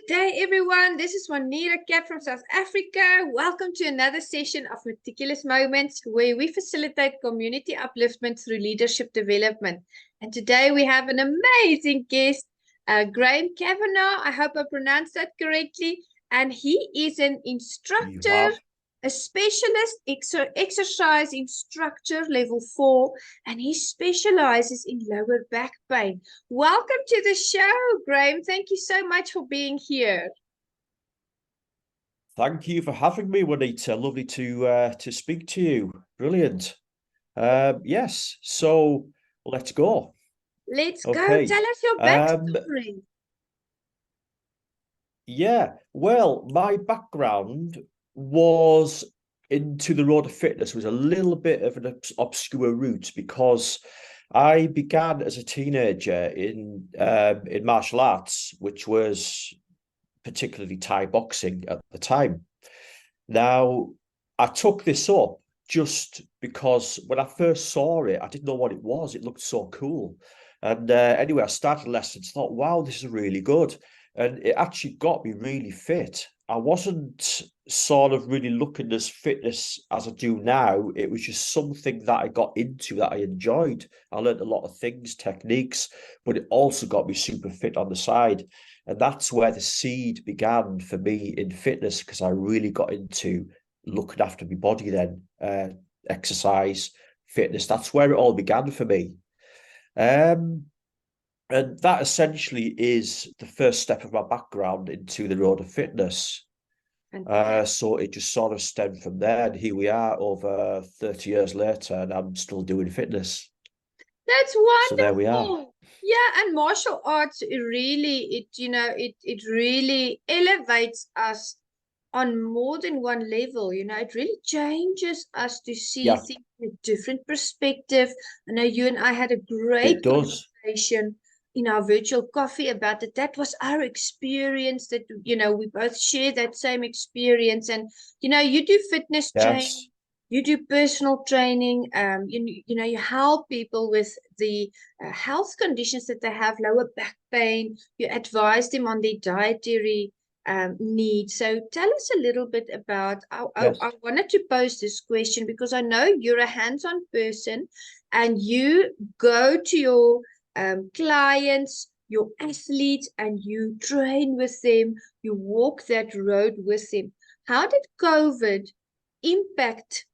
day, everyone. This is Juanita Kapp from South Africa. Welcome to another session of Meticulous Moments, where we facilitate community upliftment through leadership development. And today we have an amazing guest, Graham Kavanagh. I hope I pronounced that correctly. And he is an You instructor, have. a specialist exercise instructor level 4, and he specializes in lower back pain. Welcome to the show, Graham. Thank you so much for being here. Thank you for having me, Juanita. Lovely to speak to you. Brilliant. Yes. So let's go. Let's go. Okay. Tell us your Um, backstory. yeah. Well, my background was into the road of fitness was a little bit of an obscure route because I began as a teenager in martial arts, which was particularly Thai boxing at the time. Now, I took this up just because when I first saw it, I didn't know what it was. It looked so cool. And anyway, I started lessons, thought, wow, this is really good. And it actually got me really fit. I wasn't sort of really looking as fitness as I do now. It was just something that I got into that I enjoyed. I learned a lot of things, techniques, but it also got me super fit on the side. And that's where the seed began for me in fitness because I really got into looking after my body then, exercise, fitness. That's where it all began for me. Um, and that essentially is the first step of my background into the road of fitness. Fantastic. So it just sort of stemmed from there. And here we are over 30 years later, and I'm still doing fitness. That's So there we are. wonderful. Yeah, and martial arts it really elevates us on more than one level. It really changes us to see Yeah, things in a different perspective. I know you and I had a great it does. conversation in our virtual coffee about it. That was our experience that, we both share that same experience. And, you do fitness Yes. training, you do personal training, you help people with the health conditions that they have, lower back pain, you advise them on their dietary need. So tell us a little bit about, I Yes. wanted to pose this question because I know you're a hands-on person and you go to your clients, your athletes, and you train with them, you walk that road with them. How did COVID impact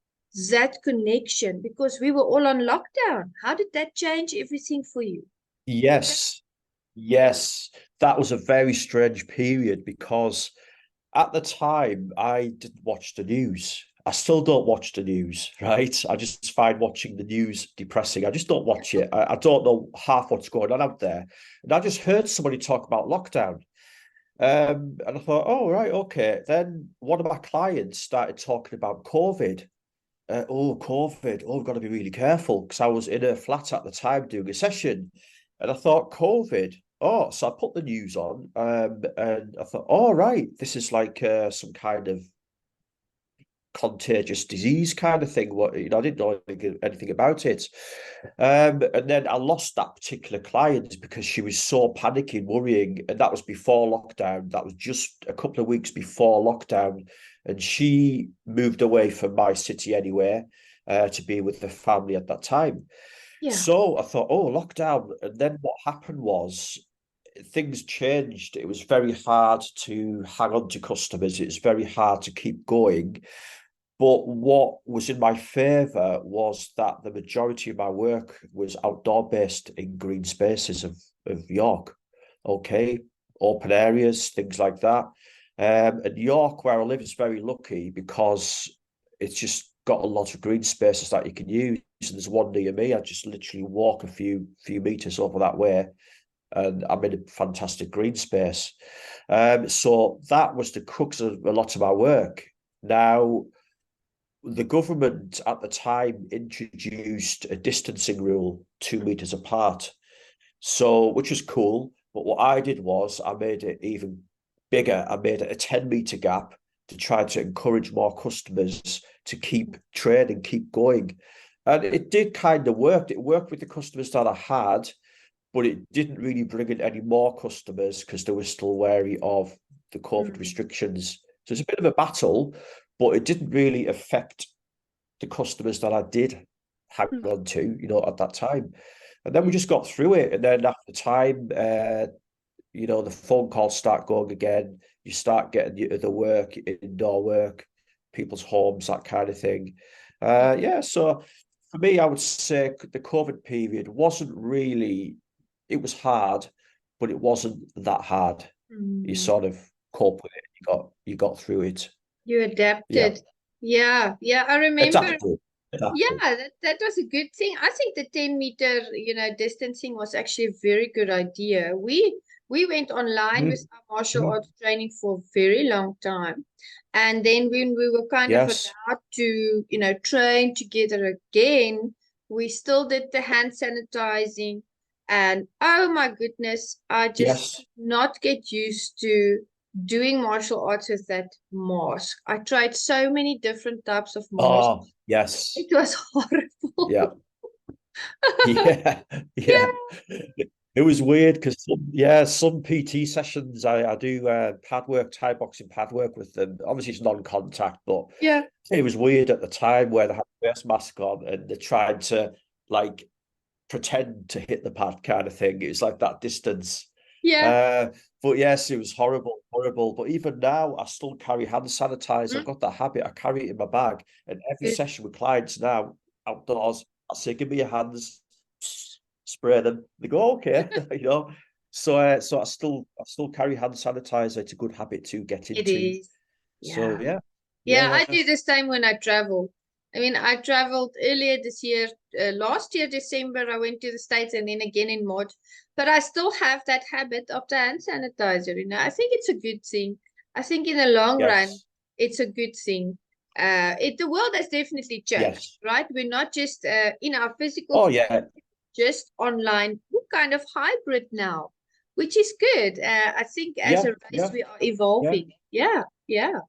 that connection? Because we were all on lockdown. How did that change everything for you? Yes. Yes, that was a very strange period because at the time I didn't watch the news. I still don't watch the news, right? I just find watching the news depressing. I just don't watch it. I don't know half what's going on out there. And I just heard somebody talk about lockdown. And I thought, oh, right, okay. Then one of my clients started talking about COVID. COVID. Oh, we've got to be really careful because I was in a flat at the time doing a session. And I thought, COVID. Oh, so I put the news on, and I thought, oh, right, this is like some kind of contagious disease kind of thing. What I didn't know anything about it, and then I lost that particular client because she was so panicking, worrying, and that was before lockdown. That was just a couple of weeks before lockdown, and she moved away from my city anyway, to be with the family at that time. Yeah. So I thought, oh, lockdown. And then what happened was things changed. It was very hard to hang on to customers. It was very hard to keep going. But what was in my favour was that the majority of my work was outdoor based in green spaces of York. Okay. Open areas, things like that. And York, where I live, is very lucky because it's just got a lot of green spaces that you can use. And there's one near me. I just literally walk a few meters over that way, and I'm in a fantastic green space. So that was the crux of a lot of my work. Now, the government at the time introduced a distancing rule 2 meters apart. So, which was cool. But what I did was I made it even bigger. I made it a 10-meter gap to try to encourage more customers to keep trading, keep going. And it did kind of work. It worked with the customers that I had, but it didn't really bring in any more customers because they were still wary of the COVID Mm. restrictions. So it's a bit of a battle, but it didn't really affect the customers that I did hang on to, at that time. And then we just got through it. And then after time, the phone calls start going again. You start getting the work, indoor work, people's homes, that kind of thing. Yeah, so for me, I would say the COVID period wasn't really, it was hard, but it wasn't that hard. You Mm. sort of cope with it. You got through it. You Yeah. adapted. Yeah, yeah. I remember. Adapted. Yeah, Adapted. that was a good thing. I think the 10-meter, distancing was actually a very good idea. We went online with Mm, our martial mm. arts training for a very long time. And then when we were kind of Yes. allowed to, train together again, we still did the hand sanitizing. And oh my goodness, I just Yes. could not get used to doing martial arts with that mask. I tried so many different types of masks. Oh, yes. It was Yeah. horrible. Yeah. Yeah, Yeah. It was weird because some PT sessions I do pad work, Thai boxing pad work with them. Obviously, it's non-contact, but yeah, it was weird at the time where they had the face mask on and they tried to like pretend to hit the pad kind of thing. It was like that distance. yeah. Uh, but yes, it was horrible, horrible. But even now, I still carry hand sanitizer. I've Mm, got that habit. I carry it in my bag, and every good. session with clients now outdoors, I say, "Give me your hands." Spray them. They go, okay, So I still carry hand sanitizer. It's a good habit to get It into. is. So Yeah. yeah, Yeah, yeah, I yeah. do the same when I travel. I mean, I traveled earlier this year, last year, December, I went to the States and then again in March. But I still have that habit of the hand sanitizer, I think it's a good thing. I think in the long run, Yes, it's a good thing. The world has definitely changed, yes. right? We're not just in our physical Oh space, yeah, just online. We're kind of hybrid now, which is good. I think as yeah, a race, yeah, we are yeah. evolving. Yeah, yeah.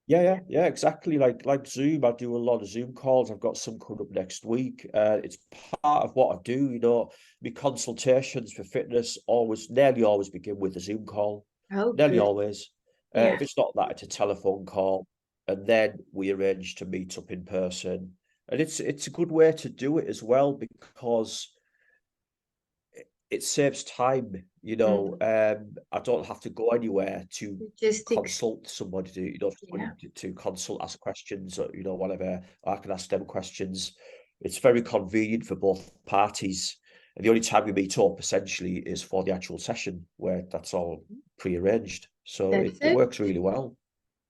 Yeah, exactly. Like Zoom, I do a lot of Zoom calls. I've got some coming up next week. It's part of what I do. My consultations for fitness nearly always begin with a Zoom call. Oh, Nearly good. always. Yeah. If it's not that, it's a telephone call, and then we arrange to meet up in person. And it's a good way to do it as well because it saves time. Mm. I don't have to go anywhere to Logistics. consult somebody to, Yeah. somebody to consult, ask questions or, whatever. I can ask them questions. It's very convenient for both parties. And the only time we meet up essentially is for the actual session where that's all pre-arranged. So That's it it. works really well.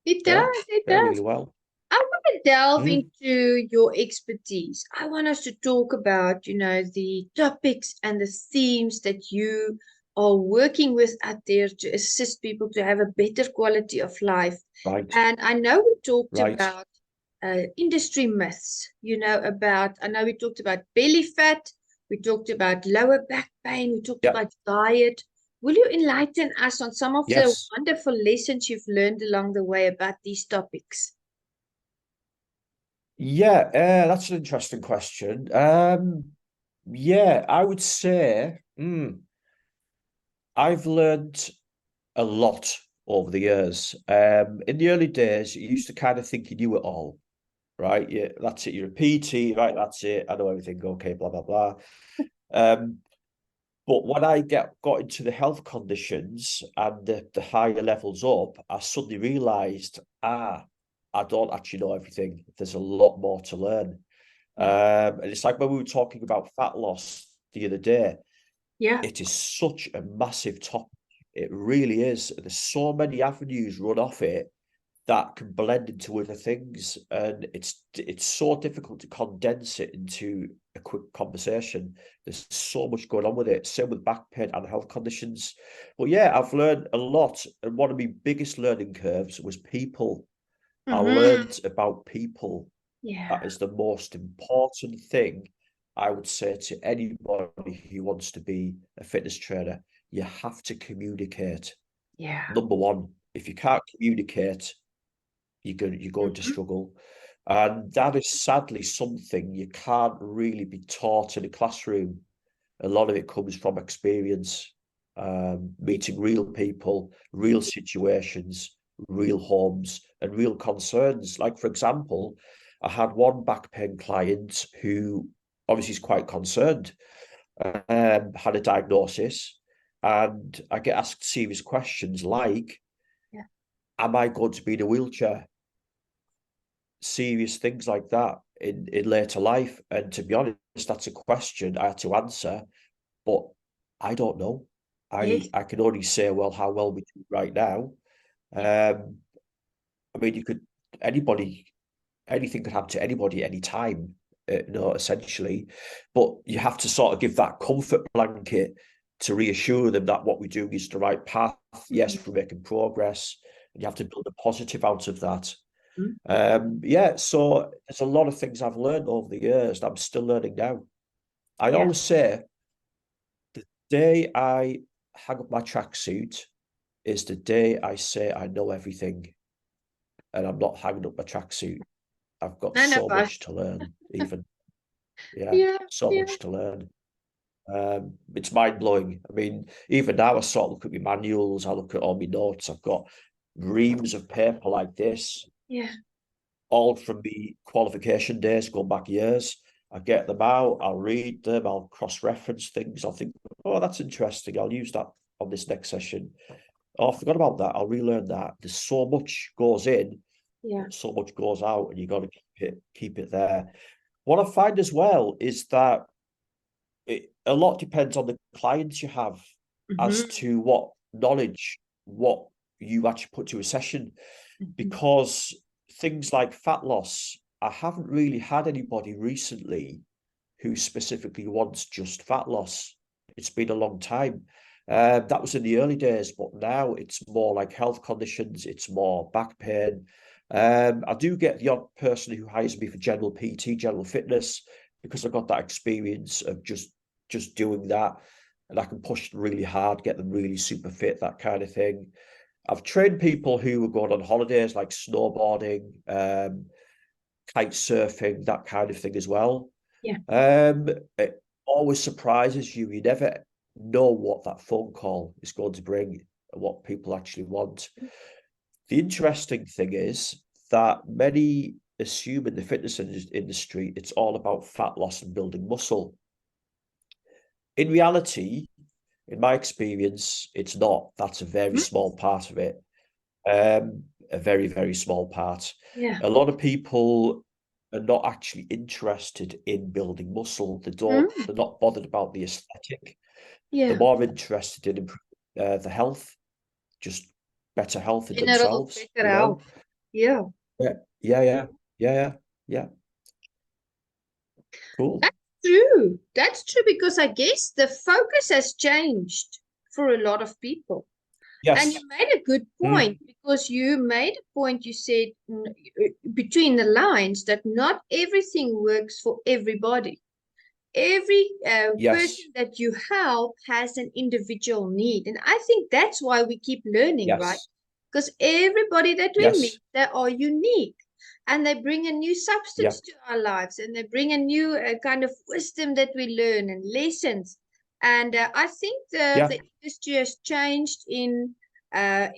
It Yeah, does. It yeah, really does. well. I want to delve Mm, into your expertise. I want us to talk about, the topics and the themes that you are working with out there to assist people to have a better quality of life. right, And I know we talked right. about industry myths, I know we talked about belly fat, we talked about lower back pain, we talked Yeah, about diet. Will you enlighten us on some of the yes. wonderful lessons you've learned along the way about these topics? Yeah, that's an interesting question. Yeah, I would say I've learned a lot over the years. In the early days, you used to kind of think you knew it all, right? Yeah, that's it. You're a PT, right? That's it. I know everything. Okay, blah blah blah. Um, but when I got into the health conditions and the higher levels up, I suddenly realised, I don't actually know everything. There's a lot more to learn. Yeah. And it's like when we were talking about fat loss the other day, Yeah. it is such a massive topic. It really is. There's so many avenues run off it that can blend into other things, and it's so difficult to condense it into a quick conversation. There's so much going on with it. Same with back pain and health conditions. But yeah, I've learned a lot, and one of my biggest learning curves was people. I Mm-hmm. learned about people. That Yeah. is the most important thing I would say to anybody who wants to be a fitness trainer. You have to communicate. Yeah. Number one, if you can't communicate, you're going to Mm-hmm. struggle. And that is sadly something you can't really be taught in a classroom. A lot of it comes from experience. meeting real people, real situations, real homes, and real concerns. Like, for example, I had one back pain client who obviously is quite concerned, had a diagnosis, and I get asked serious questions like, Yeah. am I going to be in a wheelchair? Serious things like that in later life. And to be honest, that's a question I had to answer, but I don't know. Yes. I can only say, well, how well we do right now. Yeah. I mean, anything could happen to anybody at any time, essentially. But you have to sort of give that comfort blanket to reassure them that what we're doing is the right path. Yes, Mm. we're making progress. And you have to build a positive out of that. Mm. Yeah, so there's a lot of things I've learned over the years that I'm still learning now. I Yeah. always say the day I hang up my tracksuit is the day I say I know everything, and I'm not hanging up my tracksuit. I've got None of so us. much to learn, even. Yeah, Yeah. so Yeah. much to learn. It's mind blowing. I mean, even now I sort of look at my manuals, I look at all my notes. I've got reams of paper like this, Yeah. all from the qualification days going back years. I get them out, I'll read them, I'll cross-reference things. I'll think, oh, that's interesting. I'll use that on this next session. Oh, I forgot about that. I'll relearn that. There's so much goes in, Yeah. but so much goes out, and you got to keep it there. What I find as well is that a lot depends on the clients you have as Mm-hmm. to what knowledge, what you actually put to a session, Mm-hmm. because things like fat loss, I haven't really had anybody recently who specifically wants just fat loss. It's been a long time. That was in the early days, but now it's more like health conditions, it's more back pain. I do get the odd person who hires me for general PT, general fitness, because I've got that experience of just doing that, and I can push them really hard, get them really super fit, that kind of thing. I've trained people who were going on holidays like snowboarding, kite surfing, that kind of thing as well. Yeah. It always surprises you. You never know what that phone call is going to bring and what people actually want. The interesting thing is that many assume in the fitness industry it's all about fat loss and building muscle. In reality, in my experience, it's not. That's a very Mm. small part of it. A very, very small part. Yeah. A lot of people are not actually interested in building muscle. Mm. They're not bothered about the aesthetic. They're Yeah. more interested in improving the health, just better health in General themselves, better health. Yeah. Yeah, yeah, yeah, yeah, yeah, yeah. Cool. That's true. That's true because I guess the focus has changed for a lot of people. And Yes. you made a good Mm, point because you made a point, you said between the lines that not everything works for everybody. Every yes. person that you help has an individual need. And I think that's why we keep learning, right? Yes. Because everybody that we Yes. meet, they are unique and they bring a new Yeah. substance to our lives and they bring a new kind of wisdom that we learn and lessons. And I think Yeah. the industry has changed in a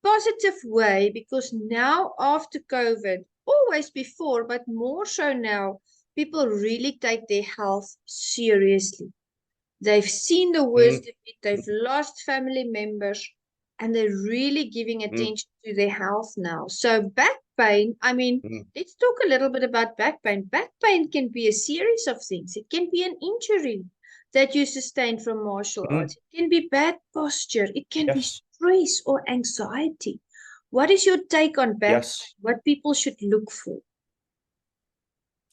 positive way because now after COVID, always before, but more so now, people really take their health seriously. They've seen the Mm, worst of it, they've lost family members, and they're really giving mm, attention to their health now. So, back pain, I mean, mm, let's talk a little bit about back pain. Back pain can be a series of things, it can be an injury that you sustain from martial mm. arts, it can be bad posture, it can be Yes. stress or anxiety. What is your take on back pain? Yes. What people should look for?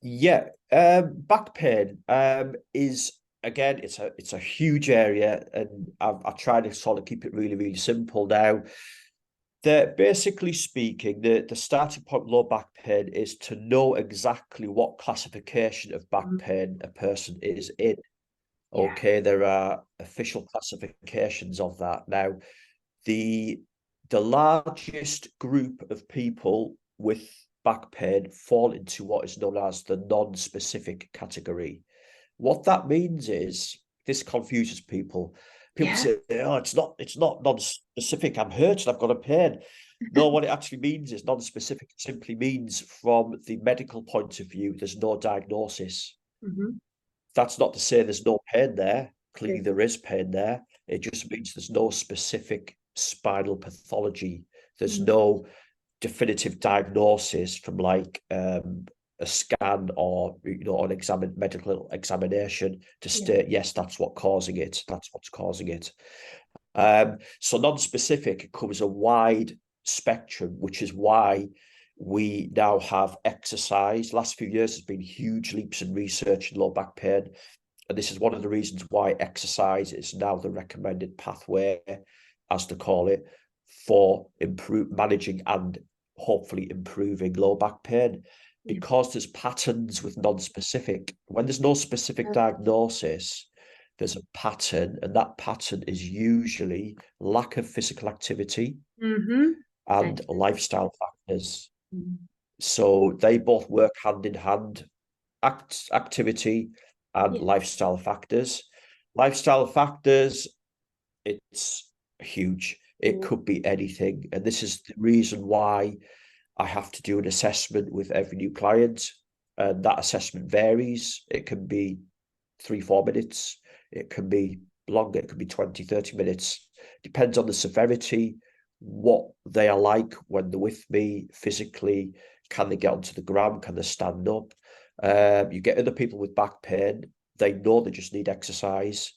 Yeah. Back pain is, again, it's a huge area, and I try to sort of keep it really, really simple now. Basically speaking, the starting point with low back pain is to know exactly what classification of back Mm. pain a person is in. Yeah. Okay, there are official classifications of that. Now, the largest group of people with back pain fall into what is known as the non-specific category. What that means is, this confuses people. People say, oh, it's not non-specific. I'm hurt and I've got a pain. No, what it actually means is non-specific. It simply means from the medical point of view, there's no diagnosis. That's not to say there's no pain there. Clearly, there is pain there. It just means there's no specific spinal pathology. There's no definitive diagnosis from like a scan or an medical examination to state, yes, that's what's causing it. That's what's causing it. So non-specific covers a wide spectrum, which is why we now have exercise. Last few years has been huge leaps in research in low back pain. And this is one of the reasons why exercise is now the recommended pathway, as to call it, for managing and hopefully improving low back pain. Because there's patterns with non-specific. When there's no specific diagnosis, there's a pattern, and that pattern is usually lack of physical activity and lifestyle factors. So they both work hand in hand, activity and lifestyle factors. Lifestyle factors, it's huge. It could be anything. And this is the reason why I have to do an assessment with every new client. And that assessment varies. It can be 3-4 minutes. It can be longer. It could be 20-30 minutes. Depends on the severity, what they are like when they're with me physically. Can they get onto the ground? Can they stand up? You get other people with back pain. They know they just need exercise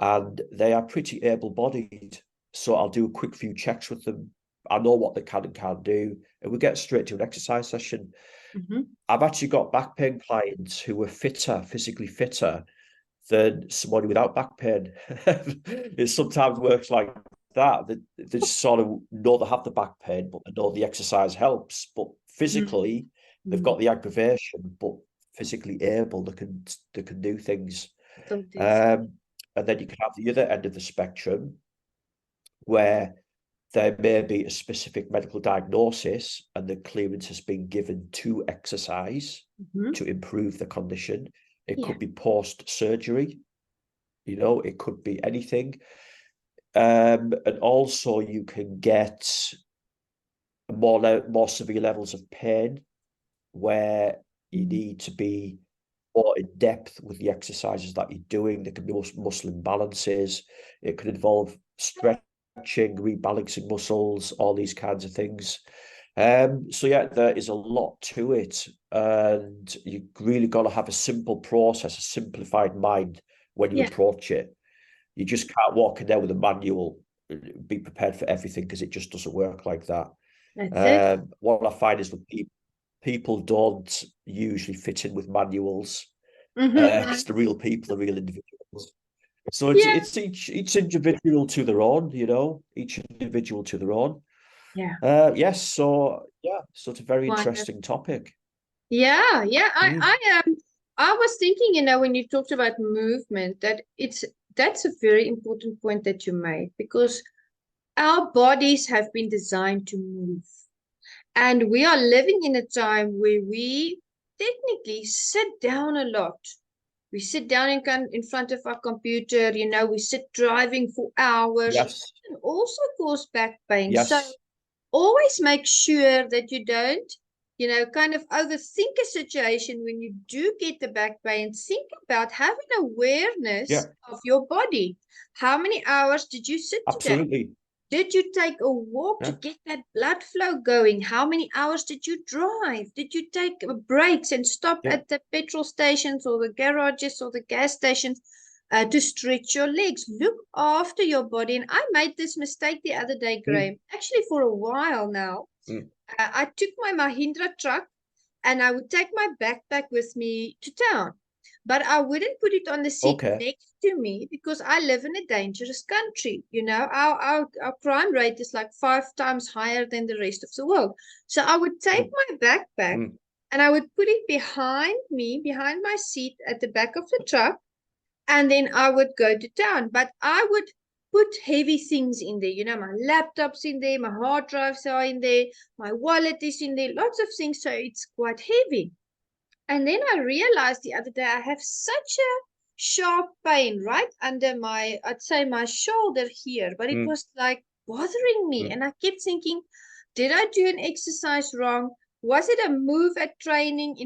and they are pretty able-bodied. So I'll do a quick few checks with them. I know what they can and can't do, and we get straight to an exercise session. I've actually got back pain clients who are fitter, physically fitter than somebody without back pain. It sometimes works like that. They just sort of know they have the back pain, but they know the exercise helps. But physically, they've got the aggravation, but physically able, they can do things. And then you can have the other end of the spectrum, where there may be a specific medical diagnosis and the clearance has been given to exercise to improve the condition. It could be post-surgery, it could be anything. And also you can get more severe levels of pain where you need to be more in depth with the exercises that you're doing. There can be muscle imbalances. It could involve stretching, rebalancing muscles, all these kinds of things. So yeah, there is a lot to it, and you really got to have a simple process, a simplified mind when you approach it. You just can't walk in there with a manual, be prepared for everything, because it just doesn't work like that. What I find is that people don't usually fit in with manuals. It's the real people, the real individuals. So it's each individual to their own, each individual to their own. Yes. So it's a very interesting topic. I was thinking, when you talked about movement, that's a very important point that you made, because our bodies have been designed to move. And we are living in a time where we technically sit down a lot. We sit down in front of our computer, we sit driving for hours. Yes. It can also cause back pain. Yes. So always make sure that you don't, kind of overthink a situation when you do get the back pain. Think about having awareness of your body. How many hours did you sit today? Absolutely. Did you take a walk to get that blood flow going? How many hours did you drive? Did you take breaks and stop at the petrol stations or the garages or the gas stations to stretch your legs? Look after your body. And I made this mistake the other day, Graham, actually for a while now. I took my Mahindra truck and I would take my backpack with me to town. But I wouldn't put it on the seat next to me, because I live in a dangerous country. Our crime rate is like 5 times higher than the rest of the world. So I would take my backpack and I would put it behind me, behind my seat at the back of the truck. And then I would go to town. But I would put heavy things in there. My laptop's in there, my hard drives are in there, my wallet is in there, lots of things. So it's quite heavy. And then I realized the other day I have such sharp pain right under I'd say my shoulder here, but it was like bothering me. And I kept thinking, did I do an exercise wrong? Was it a move at training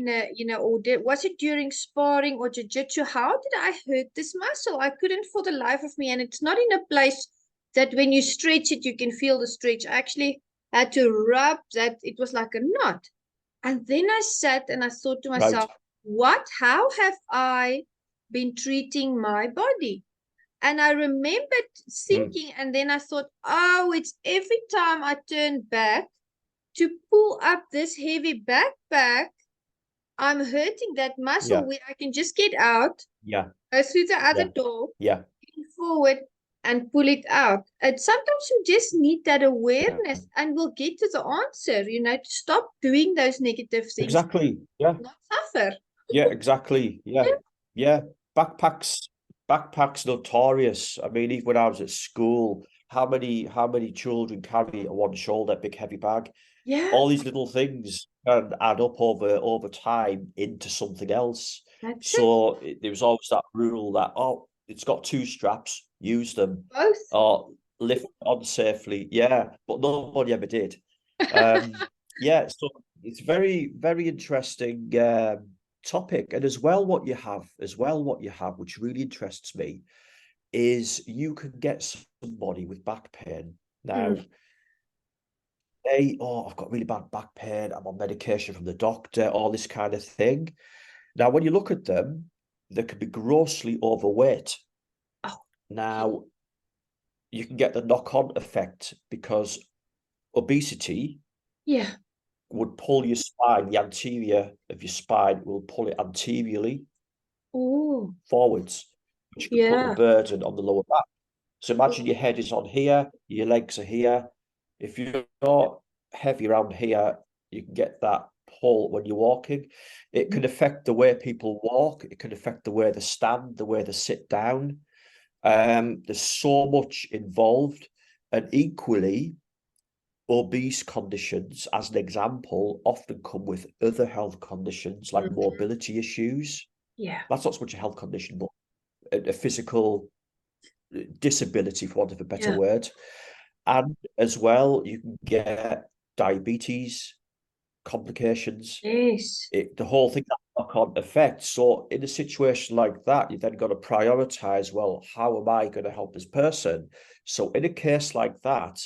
or was it during sparring or jiu-jitsu? How did I hurt this muscle? I couldn't for the life of me. And it's not in a place that when you stretch it, you can feel the stretch. I actually had to rub that. It was like a knot. And then I sat and I thought to Right. myself, how have I been treating my body? And I remembered thinking, and then I thought, oh, it's every time I turn back to pull up this heavy backpack, I'm hurting that muscle Yeah. where I can just get out, Yeah. go through the other Yeah. door, Yeah. lean forward, and pull it out. And sometimes you just need that awareness, and we'll get to the answer, to stop doing those negative things, Exactly. Yeah. not suffer. Yeah, exactly. Yeah. Yeah. Yeah. Backpacks notorious. I mean, even when I was at school, how many children carry a one shoulder big heavy bag? Yeah, All these little things can add up over time into something else. that's it. So there was always that rule that, oh, it's got two straps, use them, Both. or lift on safely. Yeah, but nobody ever did. Um, yeah, so it's very, very interesting topic. And what you have, which really interests me, is you can get somebody with back pain. Now, Mm. I've got really bad back pain, I'm on medication from the doctor, all this kind of thing. Now, when you look at them, they could be grossly overweight. Oh, Now, you can get the knock-on effect because obesity yeah. would pull your spine, the anterior of your spine will pull it anteriorly Oh, forwards, which could put the yeah. burden on the lower back. So imagine your head is on here, your legs are here. If you're heavy around here, you can get that pull when you're walking. It can affect the way people walk. It can affect the way they stand, the way they sit down. There's so much involved. And equally, obese conditions, as an example, often come with other health conditions like Mhm. mobility issues. Yeah. That's not so much a health condition, but a physical disability, for want of a better Yeah. word. And as well, you can get diabetes complications. Yes. The whole thing that knock-on effect. So in a situation like that, you then got to prioritize, well, how am I going to help this person? So in a case like that,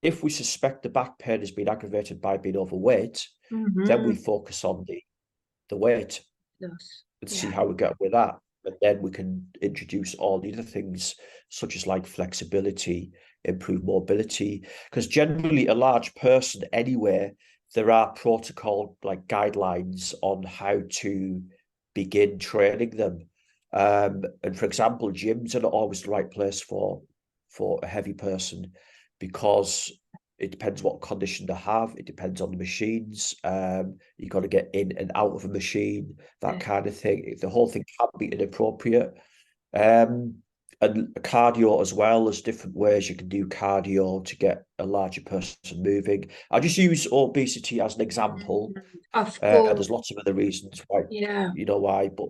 if we suspect the back pain has been aggravated by being overweight, then we Mm-hmm. focus on the weight Yes. and see Yeah. how we get with that. And then we can introduce all the other things, such as like flexibility, improve mobility. Because generally, a large person anywhere, there are protocol like guidelines on how to begin training them. And for example, gyms are not always the right place for a heavy person because it depends what condition they have. It depends on the machines. You got to get in and out of a machine, that Yeah. kind of thing. The whole thing can be inappropriate. Um, and cardio as well. There's different ways you can do cardio to get a larger person moving. I just use obesity as an example. Mhm. Of There's course. lots of other reasons why, Yeah. why, but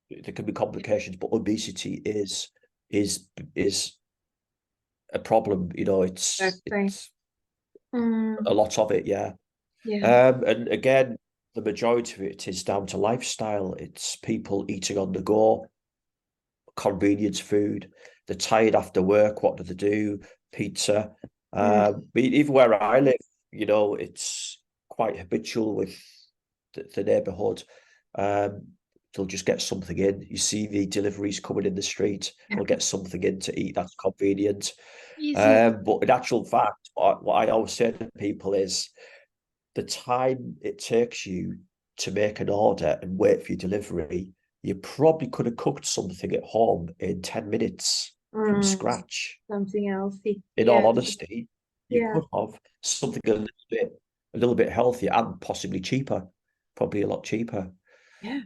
there can be complications. But obesity is is a problem. Back pain. It's Mm. a lot of it. Yeah. Yeah. And again, the majority of it is down to lifestyle. It's people eating on the go, convenience food. They're tired after work. What do they do? Pizza. Mm. But even where I live, it's quite habitual with the neighborhood. Um, they'll just get something in. You see the deliveries coming in the street. Yeah. They'll get something in to eat. That's convenient. Easy. But in actual fact, what I always say to people is the time it takes you to make an order and wait for your delivery, you probably could have cooked something at home in 10 minutes from Mm. scratch. Something healthy. In all Yeah. honesty, you Yeah. could have something a little bit healthier and possibly cheaper, probably a lot cheaper. Yeah.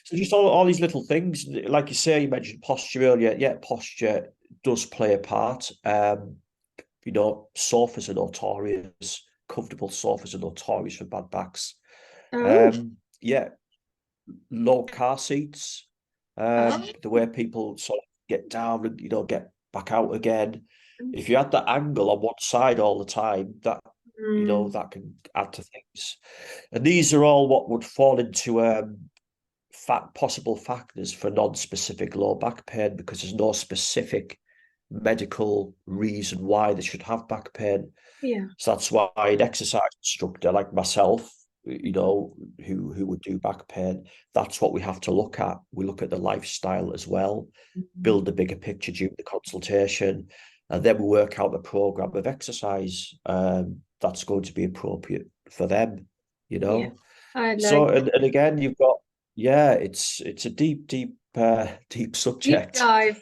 So just all these little things, like you say, you mentioned posture earlier. Yeah, posture does play a part. Sofas are notorious, comfortable sofas are notorious for bad backs. Oh. Yeah, low car seats. Oh, the way people sort of get down and, get back out again. If you had that angle on one side all the time, that, that can add to things. And these are all what would fall into possible factors for non-specific low back pain, because there's no specific medical reason why they should have back pain. yeah. So that's why an exercise instructor like myself, who would do back pain, that's what we have to look at. We look at the lifestyle as well, build a bigger picture during the consultation, and then we work out the program of exercise that's going to be appropriate for them, Yeah, I So, like and again, you've got, it's a deep deep subject. dive.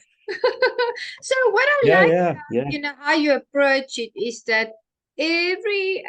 So what I Yeah, like yeah, about, yeah. how you approach it is that every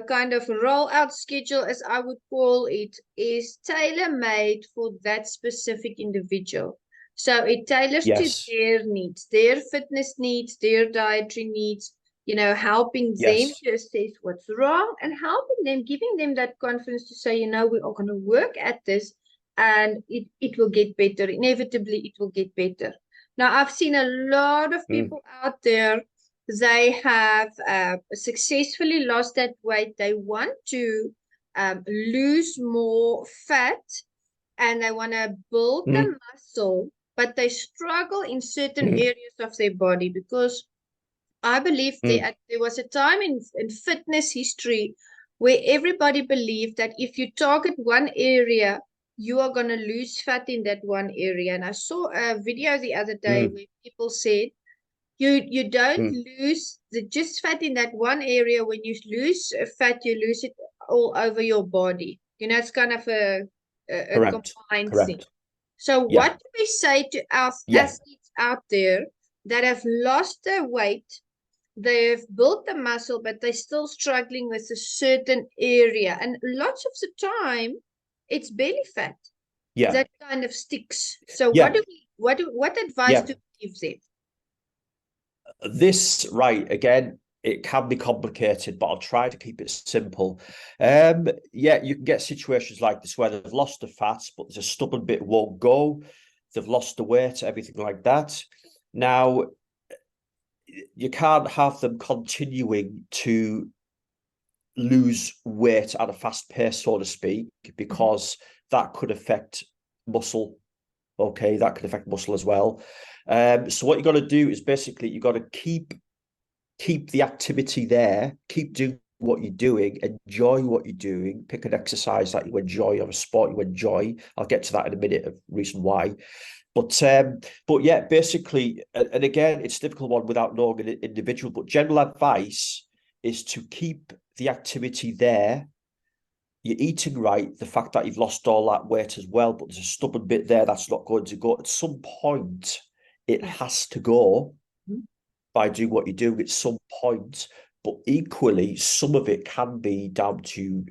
kind of rollout schedule, as I would call it, is tailor-made for that specific individual. So it tailors to Yes, their needs, their fitness needs, their dietary needs, helping them yes. to assess what's wrong and helping them, giving them that confidence to say, we are going to work at this and it will get better. Inevitably, it will get better. Now, I've seen a lot of Mm, people out there, they have successfully lost that weight. They want to lose more fat and they want to build mm, the muscle, but they struggle in certain mm, areas of their body because I believe mm. there was a time in fitness history where everybody believed that if you target one area, you are going to lose fat in that one area. And I saw a video the other day Mm, where people said, you don't mm. lose the just fat in that one area. When you lose fat, you lose it all over your body. It's kind of a Correct, combined thing. correct. So Yeah, what do we say to our yeah, athletes out there that have lost their weight, they've built the muscle, but they're still struggling with a certain area? And lots of the time, it's belly fat yeah, that kind of sticks. So yeah, what advice yeah. do we give them? This, right, again, it can be complicated, but I'll try to keep it simple. Yeah, you can get situations like this where they've lost the fat, but there's a stubborn bit won't go. They've lost the weight, everything like that. Now, you can't have them continuing to lose weight at a fast pace, so to speak, because that could affect muscle. Okay, that could affect muscle as well. So what you got to do is basically you got to keep the activity there, keep doing what you're doing, enjoy what you're doing, pick an exercise that you enjoy or a sport you enjoy. I'll get to that in a minute, of reason why. But yeah, basically, and again, it's a difficult one without knowing an individual, but general advice is to keep the activity there. You're eating right, the fact that you've lost all that weight as well, but there's a stubborn bit there that's not going to go. At some point, it Yeah. has to go Mhm. by doing what you're doing at some point. But equally, some of it can be down to,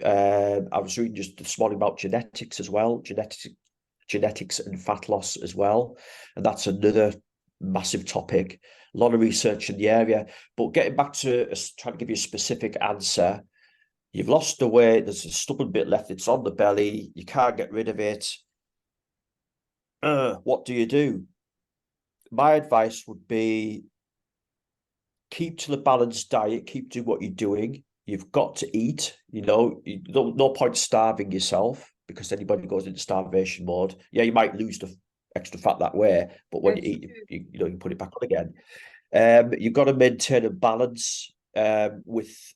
I was reading just this morning about genetics as well, genetics and fat loss as well. And that's another massive topic. A lot of research in the area. But getting back to trying to give you a specific answer, you've lost the weight, there's a stubborn bit left, it's on the belly, you can't get rid of it. What do you do? My advice would be keep to the balanced diet, keep doing what you're doing. You've got to eat, no point starving yourself, because anybody goes into starvation mode. Yeah, you might lose the extra fat that way, but when you That's eat, true. you put it back on again. You've got to maintain a balance with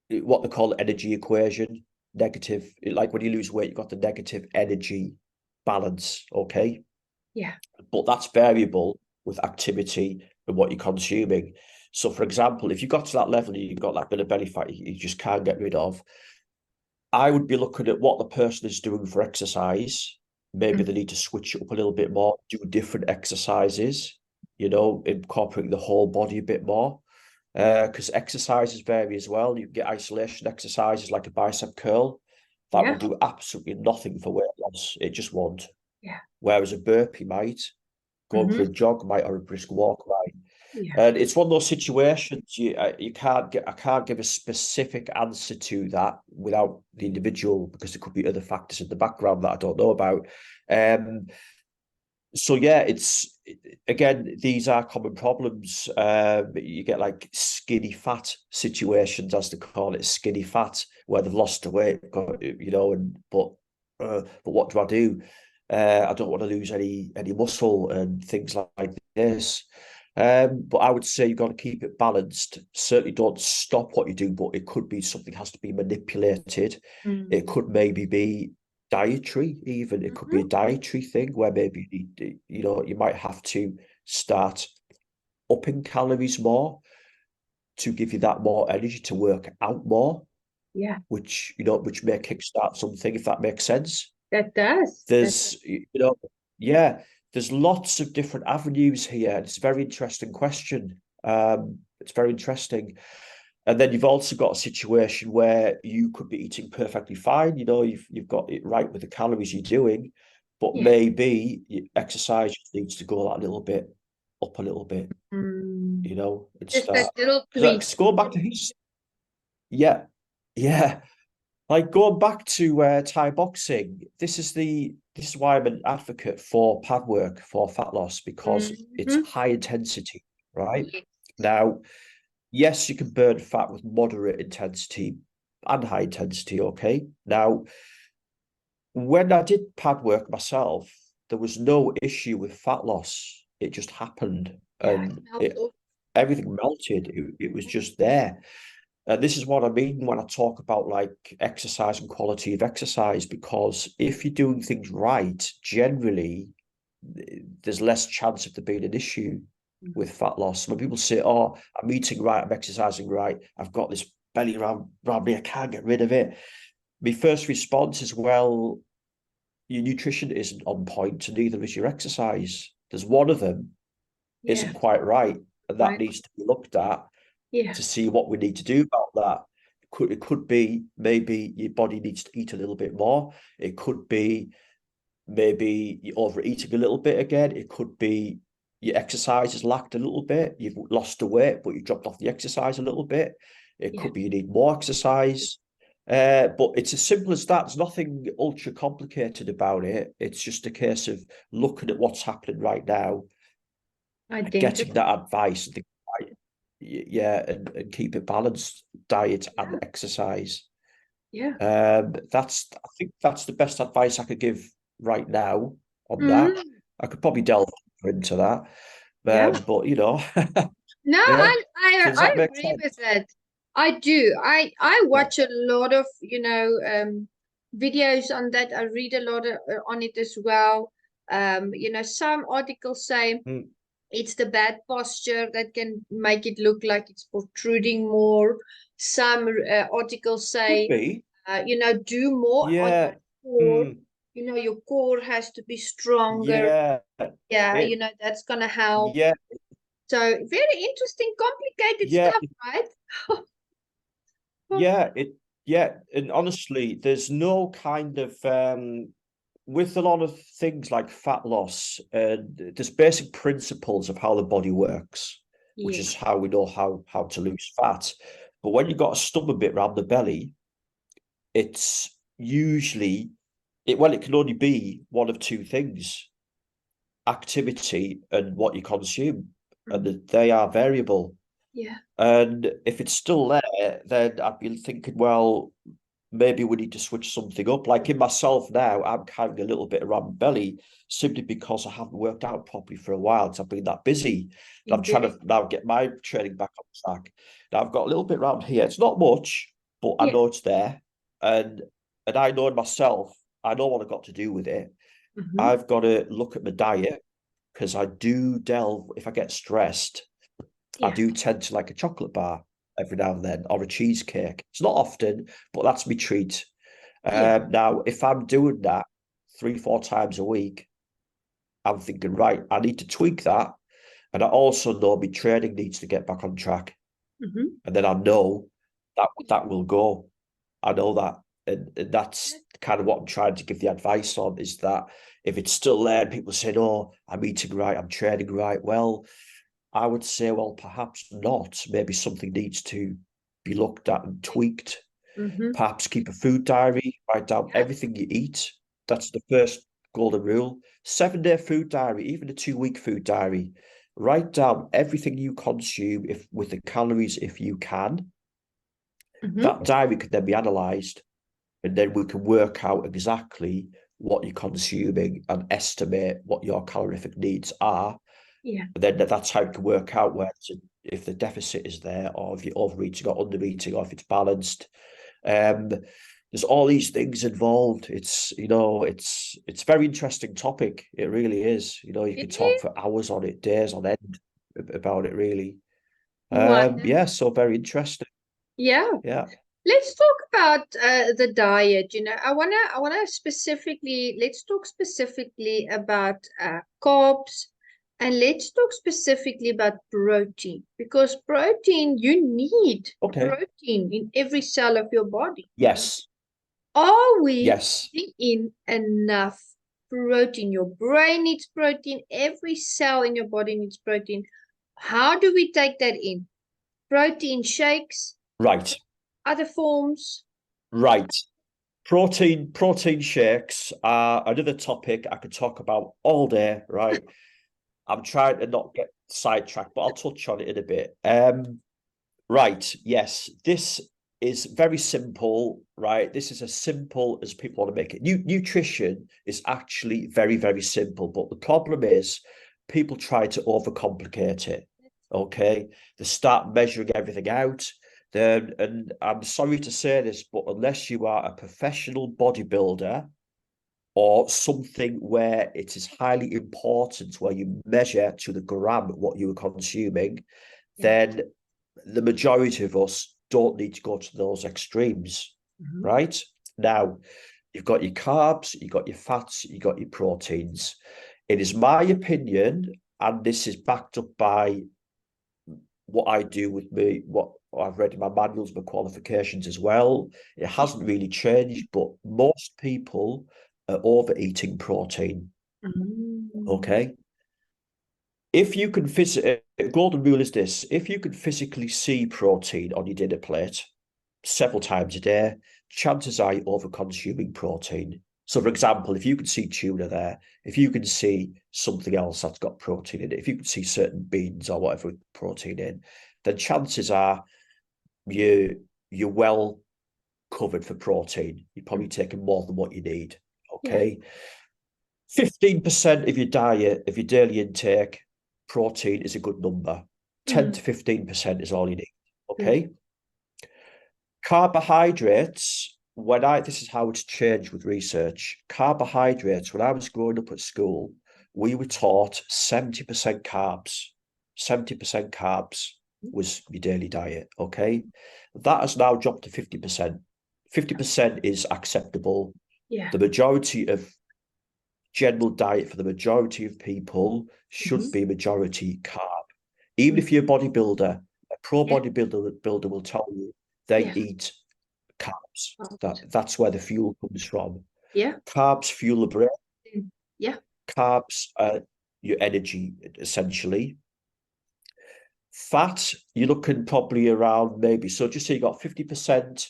what they call energy equation. Negative, like when you lose weight, you've got the negative energy balance, okay? Yeah. But that's variable with activity and what you're consuming. So, for example, if you got to that level and you've got that bit of belly fat you just can't get rid of, I would be looking at what the person is doing for exercise. Maybe Mm. they need to switch it up a little bit more, do different exercises, incorporating the whole body a bit more. Because exercises vary as well. You can get isolation exercises like a bicep curl. That will Yeah. do absolutely nothing for weight loss. It just won't. Yeah. Whereas a burpee might, going for a Mm-hmm. jog might, or a brisk walk might. Yeah. And it's one of those situations I can't give a specific answer to that without the individual, because there could be other factors in the background that I don't know about. So yeah, it's again, these are common problems. You get like skinny fat situations, as they call it, skinny fat, where they've lost the weight, and but what do I do? I don't want to lose any muscle and things like this. But I would say you've got to keep it balanced. Certainly don't stop what you do, but it could be something has to be manipulated. It Mm. could maybe be dietary, even. It could be a dietary thing where maybe you might have to start upping calories more to give you that more energy to work out more, Yeah, which may kickstart something, if that makes sense. that does. Yeah, there's lots of different avenues here. It's a very interesting question. It's very interesting. And then you've also got a situation where you could be eating perfectly fine. You've got it right with the calories you're doing, but Yeah. maybe exercise needs to go that little bit up a little bit, Mm. and Just that start. little tweak. Because going back to his, yeah, yeah, like going back to Thai boxing, this is why I'm an advocate for pad work for fat loss, because it's Hmm. high intensity, right? Now, yes, you can burn fat with moderate intensity and high intensity, okay? Now, when I did pad work myself, there was no issue with fat loss. It just happened, Yeah, it and melts off. everything melted. It was just there. And this is what I mean when I talk about like exercise and quality of exercise, because if you're doing things right, generally, there's less chance of there being an issue Mhm. with fat loss. When people say, "Oh, I'm eating right, I'm exercising right, I've got this belly around me, I can't get rid of it." My first response is, "Well, your nutrition isn't on point, and neither is your exercise. There's one of them Yeah, isn't quite right, and that right. needs to be looked at Yeah, to see what we need to do about that." It could be maybe your body needs to eat a little bit more. It could be maybe you're overeating a little bit again. It could be your exercise has lacked a little bit. You've lost the weight, but you dropped off the exercise a little bit. It yeah. could be you need more exercise. But it's as simple as that. There's nothing ultra complicated about it. It's just a case of looking at what's happening right now, getting Identify. that advice, and yeah, and keep it balanced, diet and Yeah, exercise. yeah. I think that's the best advice I could give right now on that. Mm, I could probably delve deeper into that, yeah. but No, yeah. I, So I does I that make agree with sense? that. I do. I Yeah. watch a lot of, videos on that. I read a lot on it as well. Some articles say Mm. it's the bad posture that can make it look like it's protruding more. Some articles Could say, be. do more on your Yeah. core. Mm. Your core has to be stronger. Yeah. Yeah, It. that's gonna help. Yeah. So very interesting, complicated Yeah. stuff, right? Yeah. It. Yeah. And honestly, there's no kind of with a lot of things like fat loss, there's basic principles of how the body works, which Yeah. is how we know how to lose fat. But when you've got a stubborn bit around the belly, it's usually it can only be one of two things: activity and what you consume, and Mm. they are variable. Yeah. And if it's still there, then I'd be thinking, well, maybe we need to switch something up. Like in myself now, I'm carrying a little bit around my belly simply because I haven't worked out properly for a while because I've been that busy. And I'm trying Indeed. to now get my training back on track. Now I've got a little bit around here. It's not much, but I Yeah. know it's there. And I know in myself, I know what I've got to do with it. Hmm. I've got to look at my diet because I do delve, if I get stressed, I Yeah. do tend to like a chocolate bar every now and then or a cheesecake. It's not often, but that's my treat. Yeah. Now, if I'm doing that 3, 4 times a week, I'm thinking, right, I need to tweak that. And I also know my training needs to get back on track. Hmm. And then I know that will go. I know that. And that's kind of what I'm trying to give the advice on, is that if it's still there and people say, oh, I'm eating right, I'm training right, well, I would say, well, perhaps not. Maybe something needs to be looked at and tweaked. Mm-hmm. Perhaps keep a food diary, write down everything you eat. That's the first golden rule. 7-day food diary, even a 2-week food diary. Write down everything you consume if with the calories if you can. Mm-hmm. That diary can then be analysed, and then we can work out exactly what you're consuming and estimate what your calorific needs are. Yeah. And then that's how you can work out where if the deficit is there, or if you're overeating or undereating, or if it's balanced. There's all these things involved. It's it's a very interesting topic. It really is. You It could talk is for hours on it, days on end about it. Really. one. Yeah. So very interesting. Yeah. Yeah. Let's talk about the diet. I wanna specifically let's talk specifically about carbs, and let's talk specifically about protein, because protein, you need Okay. protein in every cell of your body. Yes. Are we Yes. getting in enough protein? Your brain needs protein. Every cell in your body needs protein. How do we take that in? Protein shakes, Right. other forms. Right. Protein shakes are another topic I could talk about all day, right? I'm trying to not get sidetracked, but I'll touch on it in a bit. Right, yes, this is very simple, right? This is as simple as people want to make it. Nutrition is actually very, very simple, but the problem is people try to overcomplicate it. Okay, they start measuring everything out. Then, and I'm sorry to say this, but unless you are a professional bodybuilder or something where it is highly important, where you measure to the gram what you are consuming, Yeah. then the majority of us don't need to go to those extremes, Mhm. right? Now, you've got your carbs, you've got your fats, you've got your proteins. It is my opinion, and this is backed up by what I do with me, what I've read in my manuals, my qualifications as well. It hasn't really changed, but most people are overeating protein. Mm. Okay. If you can physically, golden rule is this: if you can physically see protein on your dinner plate several times a day, chances are you're over consuming protein. So, for example, if you can see tuna there, if you can see something else that's got protein in it, if you can see certain beans or whatever with protein in, then chances are you're well covered for protein. You're probably taking more than what you need. Yeah. Okay. 15% of your diet, of your daily intake, protein is a good number. 10 to 15% is all you need. Okay. Carbohydrates, this is how it's changed with research. Carbohydrates, when I was growing up at school, we were taught 70% carbs. 70% carbs was your daily diet. Okay. That has now dropped to 50%. 50% is acceptable. Yeah. The majority of general diet for the majority of people should be majority carb. Even if you're a bodybuilder, a pro Yeah. bodybuilder will tell you they Yeah. eat carbs. Carbs. That's where the fuel comes from. Yeah. Carbs fuel the brain. Yeah. Carbs are your energy, essentially. Fat, you're looking probably around maybe, so just say you got 50%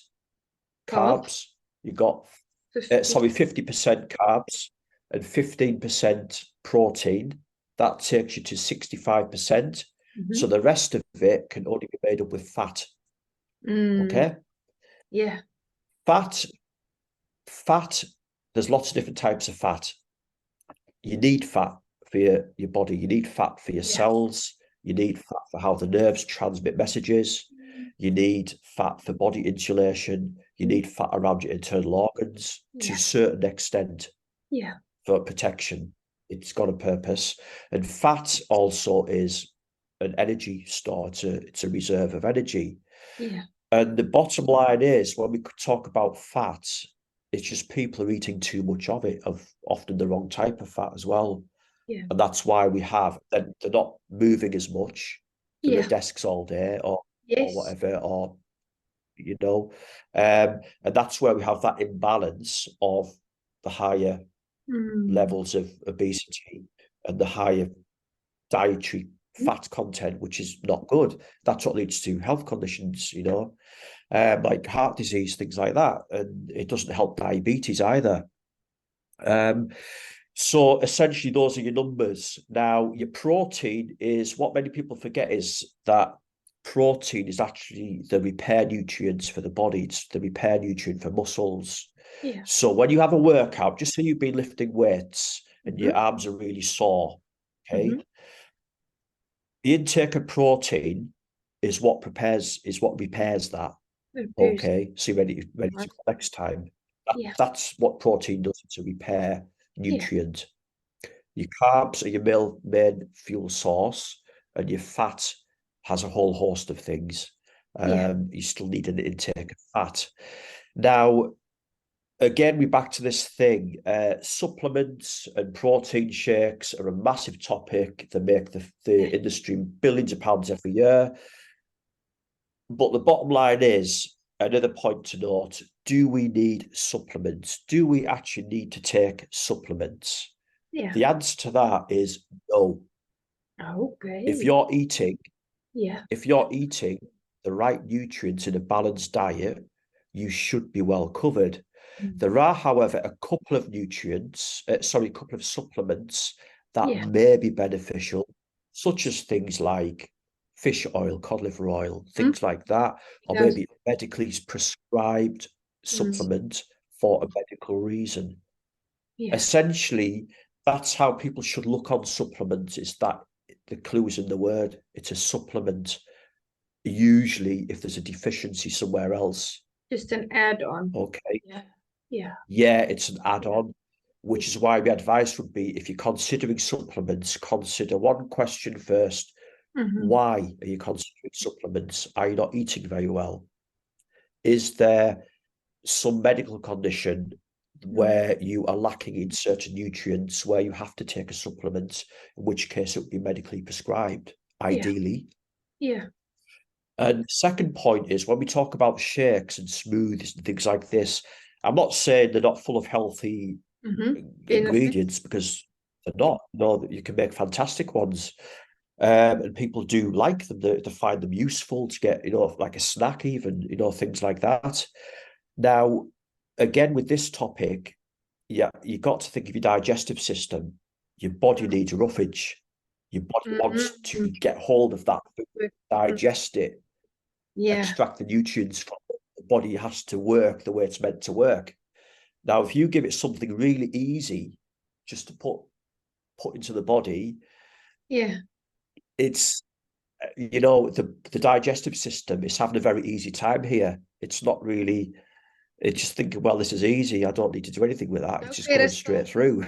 Carbs. carbs, you got 50. 50% carbs and 15% protein. That takes you to 65%. So the rest of it can only be made up with fat. Okay. Yeah. Fat, there's lots of different types of fat. You need fat for your body. You need fat for your cells. You need fat for how the nerves transmit messages. You need fat for body insulation. You need fat around your internal organs to a certain extent Yeah. for protection. It's got a purpose. And fat also is an energy store. It's a reserve of energy. Yeah. And the bottom line is, when we could talk about fat, it's just people are eating too much of it, of often the wrong type of fat as well. Yeah. And that's why they're not moving as much. They're Yeah. at desks all day or Yes. whatever, or and that's where we have that imbalance of the higher levels of obesity and the higher dietary fat content, which is not good. That's what leads to health conditions, like heart disease, things like that. And it doesn't help diabetes either. So essentially, those are your numbers. Now, your protein is what many people forget is that protein is actually the repair nutrients for the body. It's the repair nutrient for muscles. Yeah. So when you have a workout, just say you've been lifting weights and your Mm-hmm. arms are really sore, okay? Mm-hmm. The intake of protein is what repairs that. Boost. Okay, so you're ready Right. to go next time. Yeah. That's what protein does. It's a repair Yeah. nutrient. Your carbs are your main fuel source, and your fat has a whole host of things. Yeah. You still need an intake of fat. Now, again, we're back to this thing. Supplements and protein shakes are a massive topic. They make the industry billions of pounds every year. But the bottom line is, another point to note, do we need supplements? Do we actually need to take supplements? Yeah. The answer to that is no. If Okay. you're eating, Yeah. if you're eating the right nutrients in a balanced diet, you should be well covered. Mm. There are, however, a couple of couple of supplements that Yeah. may be beneficial, such as things like fish oil, cod liver oil, Mm. things like that, or Yes. maybe a medically prescribed Mm. supplement for a medical reason. Yeah. Essentially, that's how people should look on supplements, is that the clues in the word. It's a supplement, usually if there's a deficiency somewhere else. Just an add-on. Okay. Yeah. Yeah. Yeah, it's an add-on, Yeah. which is why my advice would be, if you're considering supplements, consider one question first. Mm-hmm. Why are you considering supplements? Are you not eating very well? Is there some medical condition Mm. where you are lacking in certain nutrients where you have to take a supplement, in which case it would be medically prescribed, Yeah. ideally? Yeah. And second point is, when we talk about shakes and smoothies and things like this, I'm not saying they're not full of healthy Mm-hmm. Benefits. ingredients, because they're not. No, that you can make fantastic ones. And people do like them, to find them useful, to get, like a snack even, things like that. Now, again, with this topic, yeah, you got to think of your digestive system. Your body needs roughage. Your body wants Mm-hmm. to get hold of that food, digest it, Yeah. extract the nutrients from it. The body has to work the way it's meant to work. Now, if you give it something really easy just to put into the body, Yeah. it's the digestive system is having a very easy time here. It's not really. It's just thinking, well, this is easy. I don't need to do anything with that. No It's just going pedestal. straight through.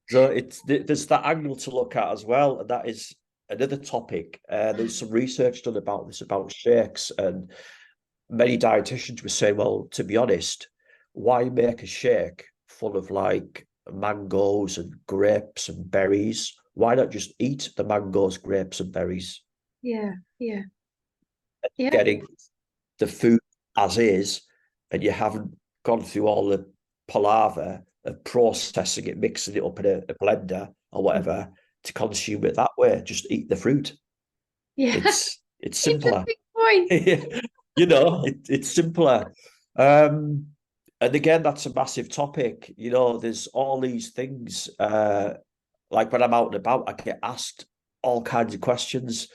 So there's that angle to look at as well, and that is another topic. There's some research done about this, about shakes, and many dietitians were saying, well, to be honest, why make a shake full of like mangoes and grapes and berries? Why not just eat the mangoes, grapes, and berries? Yeah. Yeah. Yeah. Getting the food as is, and you haven't gone through all the palaver of processing it, mixing it up in a blender or whatever to consume it that way. Just eat the fruit. Yeah. It's simpler. Interesting point. It's simpler. Um, and again, that's a massive topic. There's all these things. Like when I'm out and about, I get asked all kinds of questions.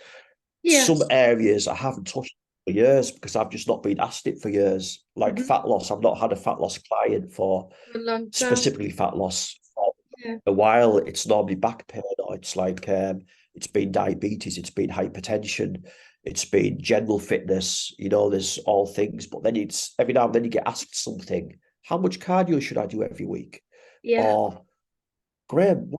Yeah. Some areas I haven't touched for years because I've just not been asked it for years. Like Mm-hmm. fat loss, I've not had a fat loss client for For a long time. specifically fat loss for Yeah. a while. It's normally back pain, or it's like it's been diabetes, it's been hypertension, it's been general fitness. There's all things, but then it's every now and then you get asked something. How much cardio should I do every week? Yeah. Or Graham,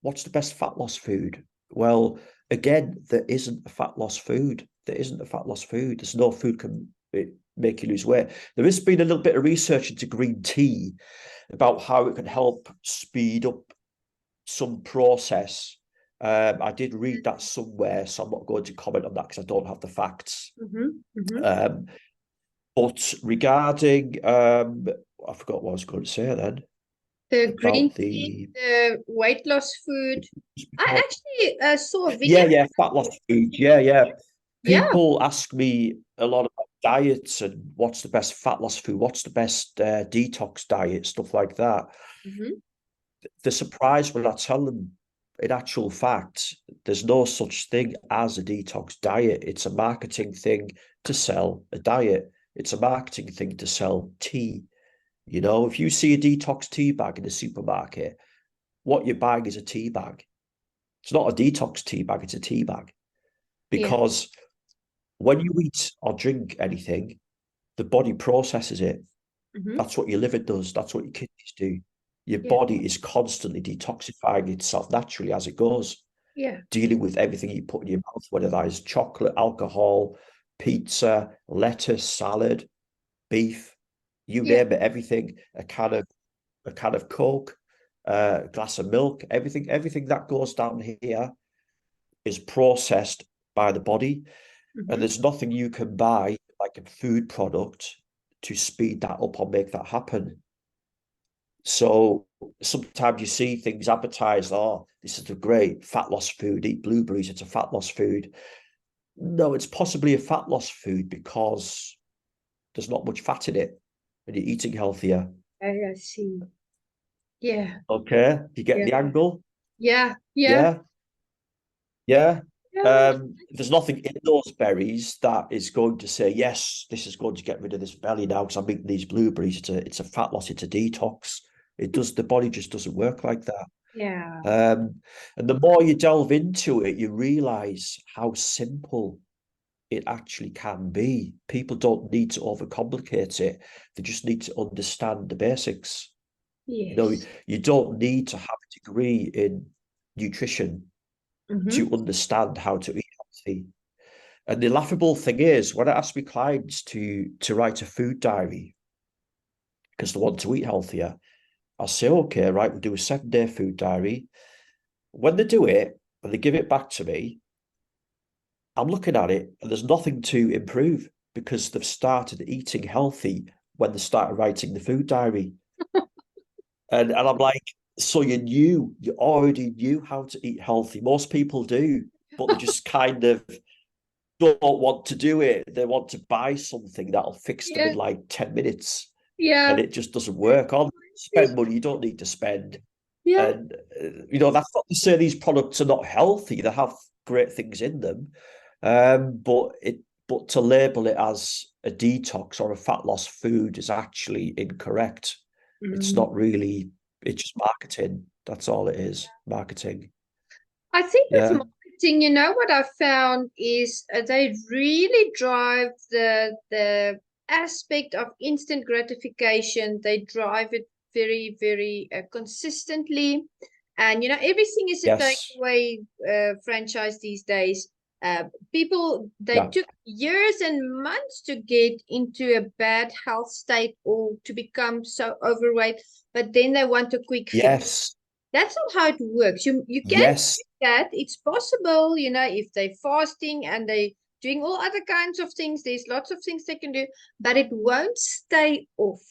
what's the best fat loss food? Well, again, there isn't a fat loss food. There isn't a fat loss food. There's no food can make you lose weight. There has been a little bit of research into green tea about how it can help speed up some process. I did read that somewhere, so I'm not going to comment on that because I don't have the facts. Mm-hmm. Mm-hmm. But regarding, I forgot what I was going to say then. The green about tea, the the weight loss food. I actually saw a video. yeah, fat loss food. Yeah. Yeah. People ask me a lot about diets and what's the best fat loss food, what's the best detox diet, stuff like that. Hmm. They're surprised when I tell them, in actual fact, there's no such thing as a detox diet. It's a marketing thing to sell a diet. It's a marketing thing to sell tea. You know, if you see a detox tea bag in the supermarket, what you're buying is a tea bag. It's not a detox tea bag, it's a tea bag. Yeah. Because when you eat or drink anything, the body processes it. Hmm. That's what your liver does. That's what your kidneys do. Your Yeah. body is constantly detoxifying itself naturally as it goes, Yeah. dealing with everything you put in your mouth, whether that is chocolate, alcohol, pizza, lettuce, salad, beef, you Yeah. name it, everything, a can of Coke, a glass of milk, everything that goes down here is processed by the body. And Hmm. there's nothing you can buy, like a food product, to speed that up or make that happen. So sometimes you see things advertised, oh, this is a great fat loss food, eat blueberries, it's a fat loss food. No, it's possibly a fat loss food because there's not much fat in it and you're eating healthier. I see. Yeah. Okay, you get Yeah. the angle? Yeah. Yeah. Yeah, yeah. Yeah. There's nothing in those berries that is going to say, yes, this is going to get rid of this belly now because I'm eating these blueberries. It's a fat loss, it's a detox. It does, the body just doesn't work like that. Yeah. And the more you delve into it, you realize how simple it actually can be. People don't need to overcomplicate it. They just need to understand the basics. You know, Yes. you don't need to have a degree in nutrition Hmm. to understand how to eat healthy. And the laughable thing is, when I ask my clients to write a food diary because they want to eat healthier, I'll say, okay, right, we'll do a 7-day food diary. When they do it and they give it back to me, I'm looking at it and there's nothing to improve because they've started eating healthy when they started writing the food diary. And I'm like, so you already knew how to eat healthy. Most people do, but they just kind of don't want to do it. They want to buy something that'll fix them in Yeah. like 10 minutes and Yeah. it just doesn't work. Or spend money you don't need to spend. Yeah. And, that's not to say these products are not healthy. They have great things in them. But to label it as a detox or a fat loss food is actually incorrect. It's Mm. not really, it's just marketing. That's all it is. Marketing. I think with Yeah. marketing, you know what I found is they really drive the aspect of instant gratification. They drive it very, very consistently, and everything is a Yes. takeaway franchise these days. People they Yeah. took years and months to get into a bad health state or to become so overweight, but then they want a quick fix. Yes. That's not how it works. You can Yes. do that. It's possible, if they're fasting and they doing all other kinds of things. There's lots of things they can do, but it won't stay off.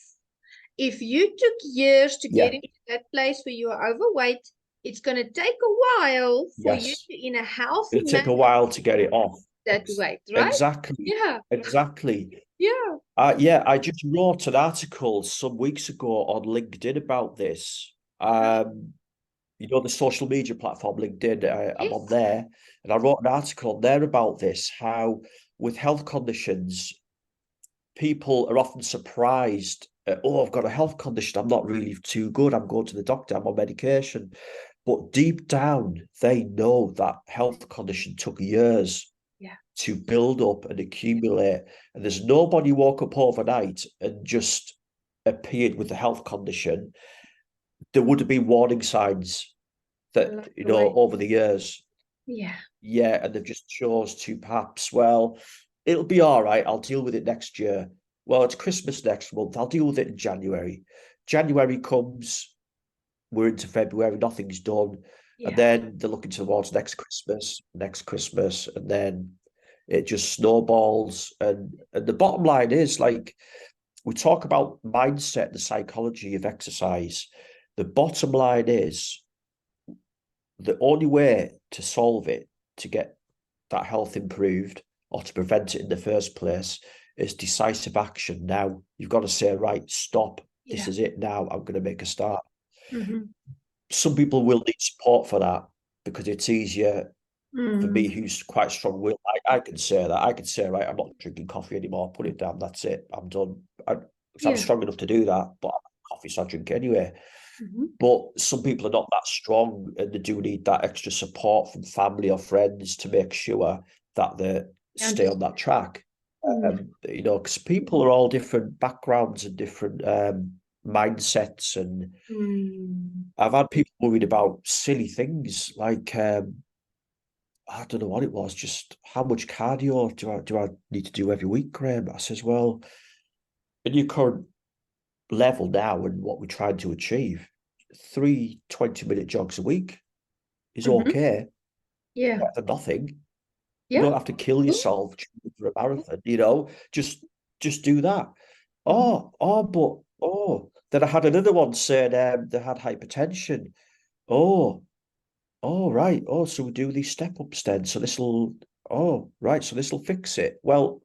If you took years to get Yeah. into that place where you are overweight, it's going to take a while for you Yes. to, in a healthy It'll take a manner, while to get it off. that weight, right? Exactly. Yeah, Exactly. yeah. Yeah, I just wrote an article some weeks ago on LinkedIn about this. Uh-huh. The social media platform LinkedIn, I'm on Yes. there, and I wrote an article on there about this, how with health conditions, people are often surprised. Oh, I've got a health condition. I'm not really too good. I'm going to the doctor. I'm on medication. But deep down, they know that health condition took years Yeah. to build up and accumulate. And there's nobody woke up overnight and just appeared with a health condition. There would have been warning signs that, Along the way. over the years. Yeah. Yeah, and they've just chose to perhaps, well, it'll be all right. I'll deal with it next year. Well, it's Christmas next month. I'll deal with it in January. January comes, we're into February, nothing's done. And Yeah. then they're looking towards next Christmas, and then it just snowballs. And the bottom line is, like, we talk about mindset, the psychology of exercise. The bottom line is the only way to solve it, to get that health improved or to prevent it in the first place, is decisive action now. You've got to say, right, stop. This is it now. I'm going to make a start. Some people will need support for that because it's easier for me, who's quite strong-willed. I can say that. I can say, right, I'm not drinking coffee anymore. Put it down. That's it. I'm done. I'm strong enough to do that, but coffee, so I drink anyway. But some people are not that strong, and they do need that extra support from family or friends to make sure that they stay on that track. You know, because people are all different backgrounds and different mindsets, and I've had people worried about silly things like I don't know what it was, just how much cardio do I need to do every week, Graham? I says, well, in your current level now and what we're trying to achieve, 3 20-minute jogs a week is okay. Yeah. Better than nothing. Yeah. You don't have to kill yourself for a marathon, you know. Just do that. But then I had another one saying they had hypertension. Oh, right. Oh, so we do these step-ups then. So right. So this'll fix it. Well,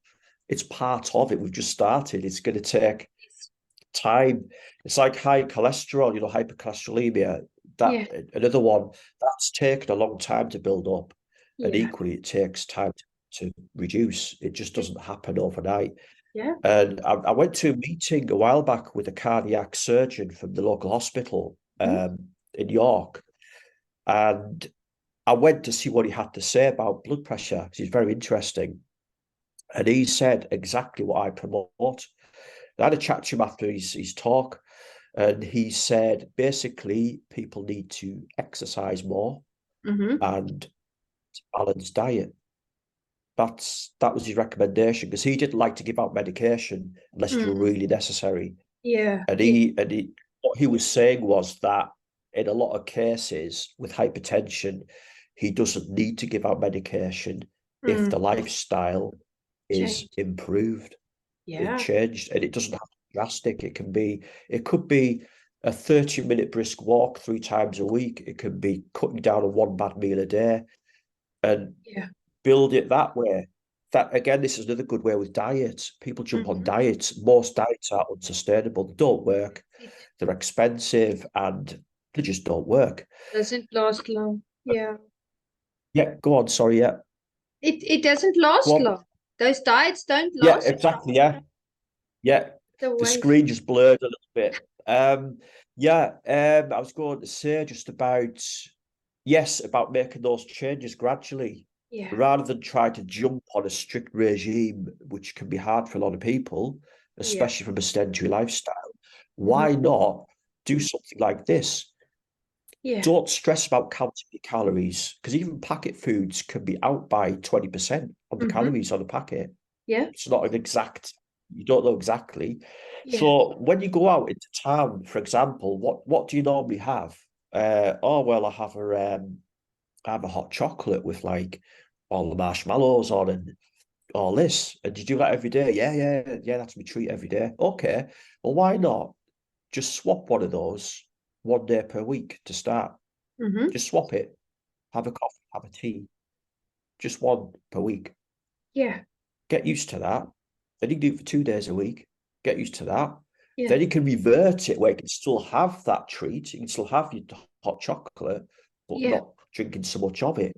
it's part of it. We've just started. It's going to take time. It's like high cholesterol, you know, hypercholesterolemia. That another one that's taken a long time to build up, and equally it takes time to reduce. It just doesn't happen overnight. And I went to a meeting a while back with a cardiac surgeon from the local hospital in York, and I went to see what he had to say about blood pressure. He's very interesting, and he said exactly what I promote. I had a chat to him after his talk, and he said basically people need to exercise more and balanced diet. That was his recommendation, because he didn't like to give out medication unless it were really necessary. And what he was saying was that in a lot of cases with hypertension, he doesn't need to give out medication if the lifestyle is improved. It changed, and it doesn't have to be drastic. It could be a 30-minute brisk walk 3 times a week. It could be cutting down on 1 bad meal a day, and build it that way. That again, this is another good way with diets. People jump on diets. Most diets are unsustainable. They don't work. They're expensive, and they just don't work. Doesn't last long. Yeah. Yeah, go on. Sorry, yeah. It doesn't last long. Those diets don't last. Yeah, exactly. Yeah. Yeah. The screen just blurred a little bit. I was going to say just about about making those changes gradually. Rather than try to jump on a strict regime, which can be hard for a lot of people, especially from a sedentary lifestyle. Why not do something like this? Don't stress about counting your calories, because even packet foods can be out by 20% on the calories on a packet. It's not an exact, you don't know exactly. So when you go out into town, for example, what do you normally have? I have a hot chocolate with like all the marshmallows on and all this. And you do that every day? Yeah, that's my treat every day. Okay, well, why not just swap one of those 1 day per week to start? Just swap it. Have a coffee, have a tea. Just 1 per week. Get used to that. Then you can do it for 2 days a week. Get used to that. Then you can revert it where you can still have that treat. You can still have your hot chocolate, but not drinking so much of it.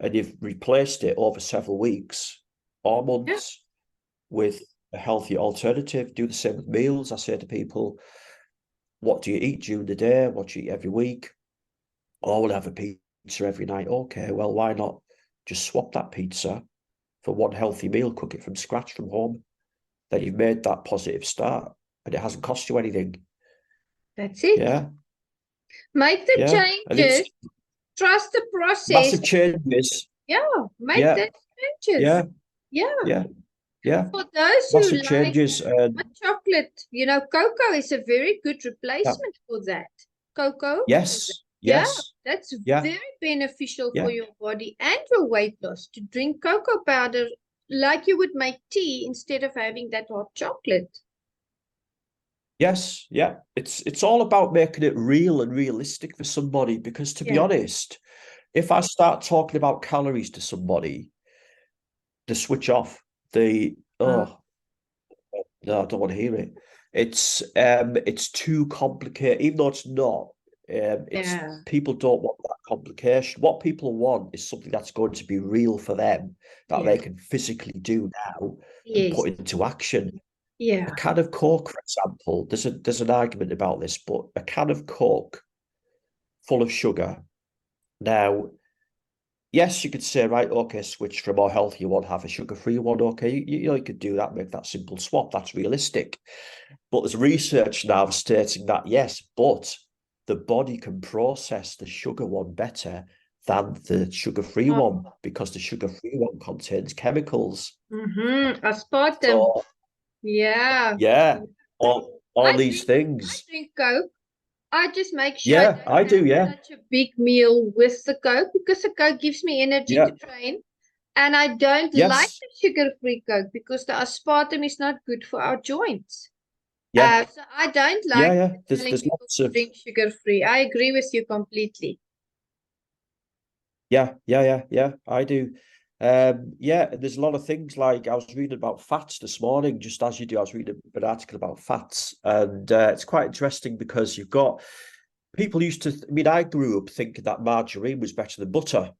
And you've replaced it over several weeks or months with a healthy alternative. Do the same with meals. I say to people, what do you eat during the day? What do you eat every week? Oh, we'll have a pizza every night. Okay, well, why not just swap that pizza for one healthy meal, cook it from scratch from home? Then you've made that positive start, and it hasn't cost you anything. That's it. Yeah. Make the changes. Trust the process. Massive changes. Make the changes. For those massive who changes. like chocolate, you know, cocoa is a very good replacement for that. Cocoa. Yes. That's very beneficial for your body and your weight loss, to drink cocoa powder like you would make tea instead of having that hot chocolate. Yes, yeah. It's all about making it real and realistic for somebody because to be Yeah. honest, if I start talking about calories to somebody, they switch off. They Uh, oh no, I don't want to hear it. It's too complicated, even though it's not. It's yeah. people don't want that complication. What people want is something that's going to be real for them, that Yeah. they can physically do now and Yes. put into action. A Yeah. can of Coke, for example, there's an argument about this, but a can of Coke full of sugar. Now, yes, you could say, right, okay, switch from more healthy one, have a sugar-free one. Okay, you know, you could do that, make that simple swap. That's realistic. But there's research now stating that yes, but the body can process the sugar one better than the sugar-free one Oh. because the sugar-free one contains chemicals. Mm-hmm. I spot them. So Yeah. yeah, all I these drink I things. drink Coke. I just make sure I Yeah, don't I have do. Yeah, such a big meal with the Coke because the Coke gives me energy yeah, to train. And I don't like yes, the sugar-free Coke because the aspartame is not good for our joints. yeah, So I don't yeah, like yeah. telling There's people lots to of drink sugar-free. I agree with you completely. yeah, yeah, yeah, yeah. I do. Yeah, there's a lot of things like I was reading about fats this morning, just as you do. I was reading an article about fats, and it's quite interesting because you've got people used to. I mean, I grew up thinking that margarine was better than butter.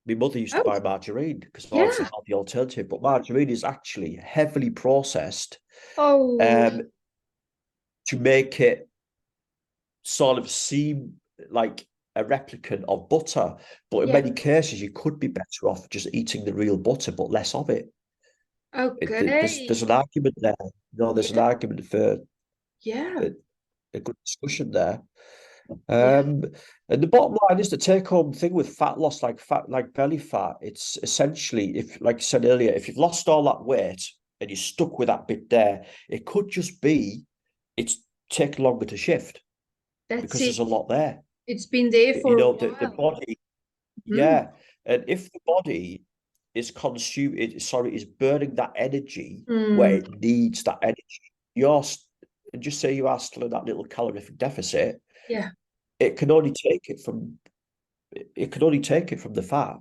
My mother used to Oh, buy margarine because oh, it's a yeah. healthy alternative, but margarine is actually heavily processed Oh, um, to make it sort of seem like a replicant of butter. But in yeah. many cases, you could be better off just eating the real butter, but less of it. There's Okay. an argument there. No, there's an Yeah. argument for Yeah. a, a good discussion there. Yeah. Um, and the bottom line is the take-home thing with fat loss, like belly fat. It's essentially, if like I said earlier, if you've lost all that weight and you're stuck with that bit there, it could just be it's taking longer to shift That's because it. there's a lot there. It's been there You for a know, the while. body, Hmm. yeah. And if the body is sorry, is burning that energy where Mm. it needs that energy, and just say you are still in that little calorific deficit, Yeah. it can only take it from it can only take it from the fat.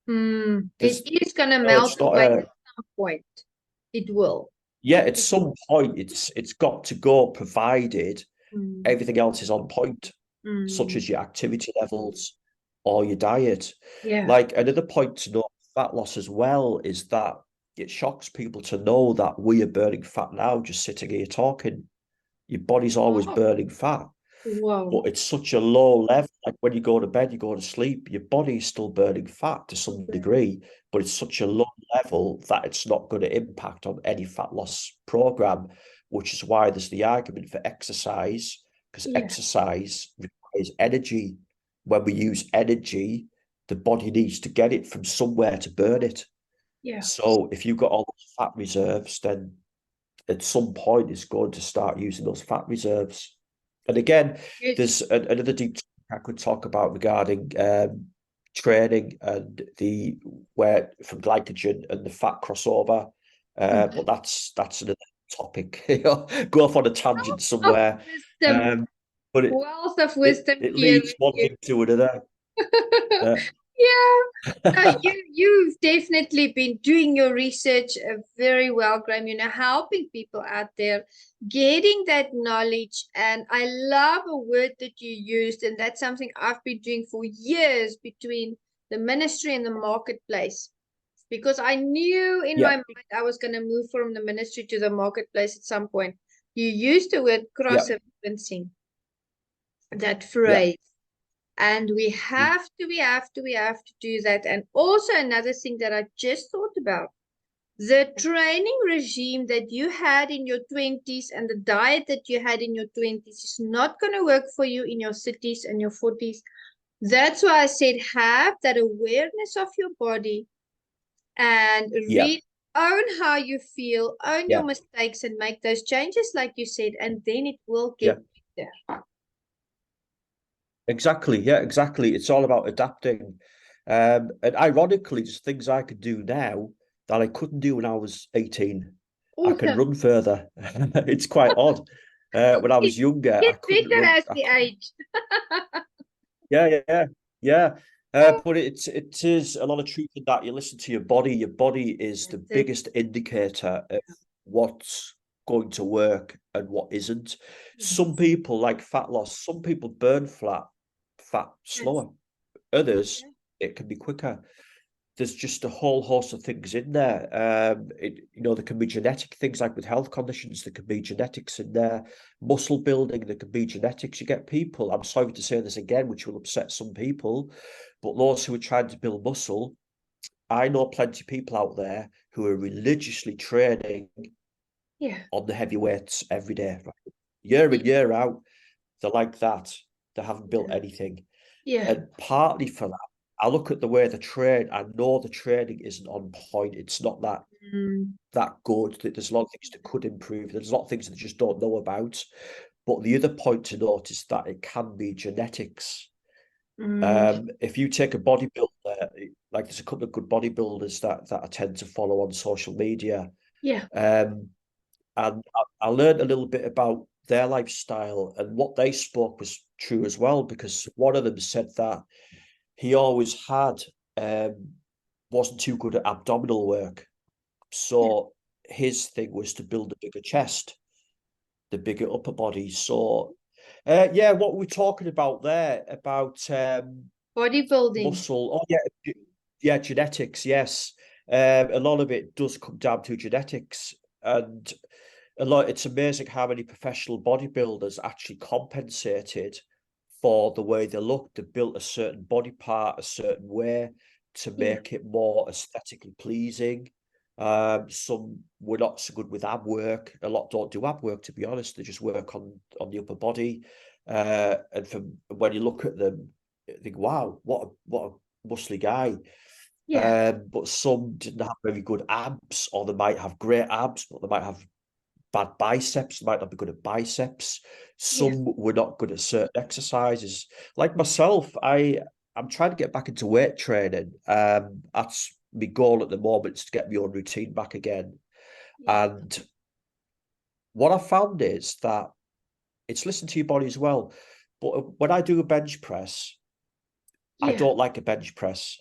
Mm. It There's is gonna no, melt it's not away a at some point. It will. yeah. At some point, it's got to go, provided Mm. everything else is on point, such Mm. as your activity levels or your diet. Yeah. Like another point to note, fat loss as well is that it shocks people to know that we are burning fat now, just sitting here talking. Your body's always Oh, burning fat, wow. but it's such a low level. Like when you go to bed, you go to sleep, your body's still burning fat to some Okay. degree, but it's such a low level that it's not going to impact on any fat loss program, which is why there's the argument for exercise, because Yeah. exercise requires energy. When we use energy, the body needs to get it from somewhere to burn it. Yeah. So if you've got all those fat reserves, then at some point it's going to start using those fat reserves. And again, Good. there's another deep topic I could talk about regarding training and the where from glycogen and the fat crossover. But Mhm. that's another topic. Go off on a tangent Of somewhere. wisdom. Um, but Wealth of it, wisdom it here leads with one you. thing to another. Uh, Yeah. No, you've definitely been doing your research very well, Graham. Helping people out there, getting that knowledge. And I love a word that you used, and that's something I've been doing for years between the ministry and the marketplace. Because I knew in my yeah, mind I was going to move from the ministry to the marketplace at some point. You used the word yeah, cross-referencing, that yeah, phrase. And we mm, have to do that. And also another thing that I just thought about, the training regime that you had in your 20s and the diet that you had in your 20s is not going to work for you in your 30s and your 40s. That's why I said have that awareness of your body and yeah, read, own how you feel, own your yeah, mistakes, and make those changes, like you said, and then it will yeah. get better. Exactly. Yeah, exactly. It's all about adapting. And ironically, there's things I could do now that I couldn't do when I was 18. I can Awesome. run further. It's quite odd. When I was younger, I Get couldn't better run. as the age. Yeah, yeah, yeah. But it is a lot of truth in that. You listen to your body. Your body is the That's it. biggest indicator of what's going to work and what isn't. Some Yes. people like fat loss. Some people burn fat That's slower. Others, okay. it can be quicker. There's just a whole host of things in there. There can be genetic things like with health conditions, there can be genetics in there, muscle building, there can be genetics. You get people, I'm sorry to say this again, which will upset some people, but those who are trying to build muscle, I know plenty of people out there who are religiously training Yeah. on the heavy weights every day, right? Year in, Yeah. year out. They're like that. They haven't built Yeah. anything. Yeah. And partly for that, I look at the way they train. I know the training isn't on point. It's not Mm, that good. There's a lot of things that could improve. There's a lot of things that they just don't know about. But the other point to note is that it can be genetics. mm, If you take a bodybuilder, like there's a couple of good bodybuilders that I tend to follow on social media, yeah. um, and I learned a little bit about their lifestyle, and what they spoke was true as well, because one of them said that he always had wasn't too good at abdominal work. Yeah. So his thing was to build a bigger chest, the bigger upper body. So yeah, what we're talking about there about Bodybuilding. muscle. Oh yeah, yeah, genetics. Yes, a lot of it does come down to genetics, and a lot. It's amazing how many professional bodybuilders actually compensated for the way they look. They built a certain body part a certain way to Yeah. make it more aesthetically pleasing. Some were not so good with ab work. A lot don't do ab work, to be honest. They just work on the upper body. And from when you look at them, you think, wow, what a muscly guy. Yeah. But some didn't have very good abs, or they might have great abs, but they might have bad biceps, might not be good at biceps. Yeah. Some were not good at certain exercises. Like myself, I'm trying to get back into weight training. That's my goal at the moment, is to get my own routine back again. Yeah. And what I found is that it's listen to your body as well. But when I do a bench press, I Yeah. don't like a bench press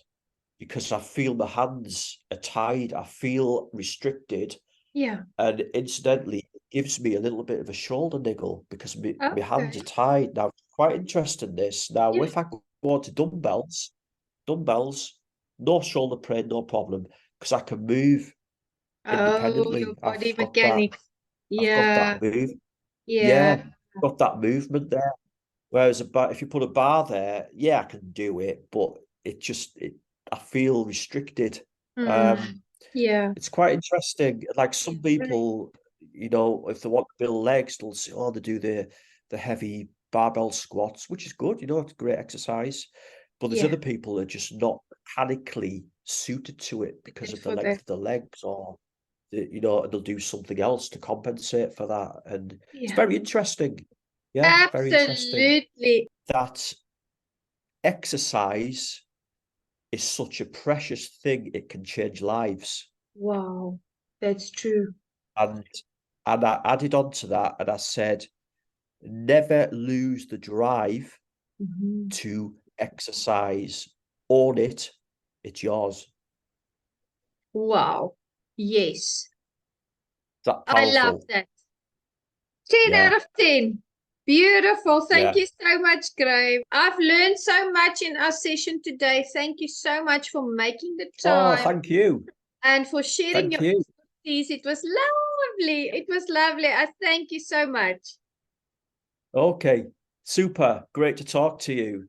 because I feel my hands are tied. I feel restricted. Yeah. And incidentally, it gives me a little bit of a shoulder niggle because my hands are Okay. tied. Now, it's quite interesting this. Now, Yeah. if I go to dumbbells, no shoulder pain, no problem, because I can move Oh, your independently. body mechanics. I've got that Yeah. move. Yeah. Yeah, got that movement there. Whereas if you put a bar there, yeah, I can do it, but I feel restricted. Mm. Um, Yeah. it's quite interesting. Like Yeah. some Right. people, if they want to build legs, they'll say, oh, they do the heavy barbell squats, which is good, it's great exercise. But there's Yeah. other people that are just not mechanically suited to it because Good of the for length that. of the legs, or they'll do something else to compensate for that. And it's Yeah. very interesting. Yeah, very interesting. Absolutely. That exercise is such a precious thing, it can change lives. Wow. That's true. And I added on to that and I said, never lose the drive Mhm. to exercise. Own it. It's yours. Wow. Yes. That I love powerful. that. 10 out Yeah. of 10. Beautiful. Thank Yeah. you so much, Graham. I've learned so much in our session today. Thank you so much for making the Oh, time thank you. and for sharing Thank your you. expertise. It was lovely. It was lovely. I thank you so much. Okay. Super. Great to talk to you.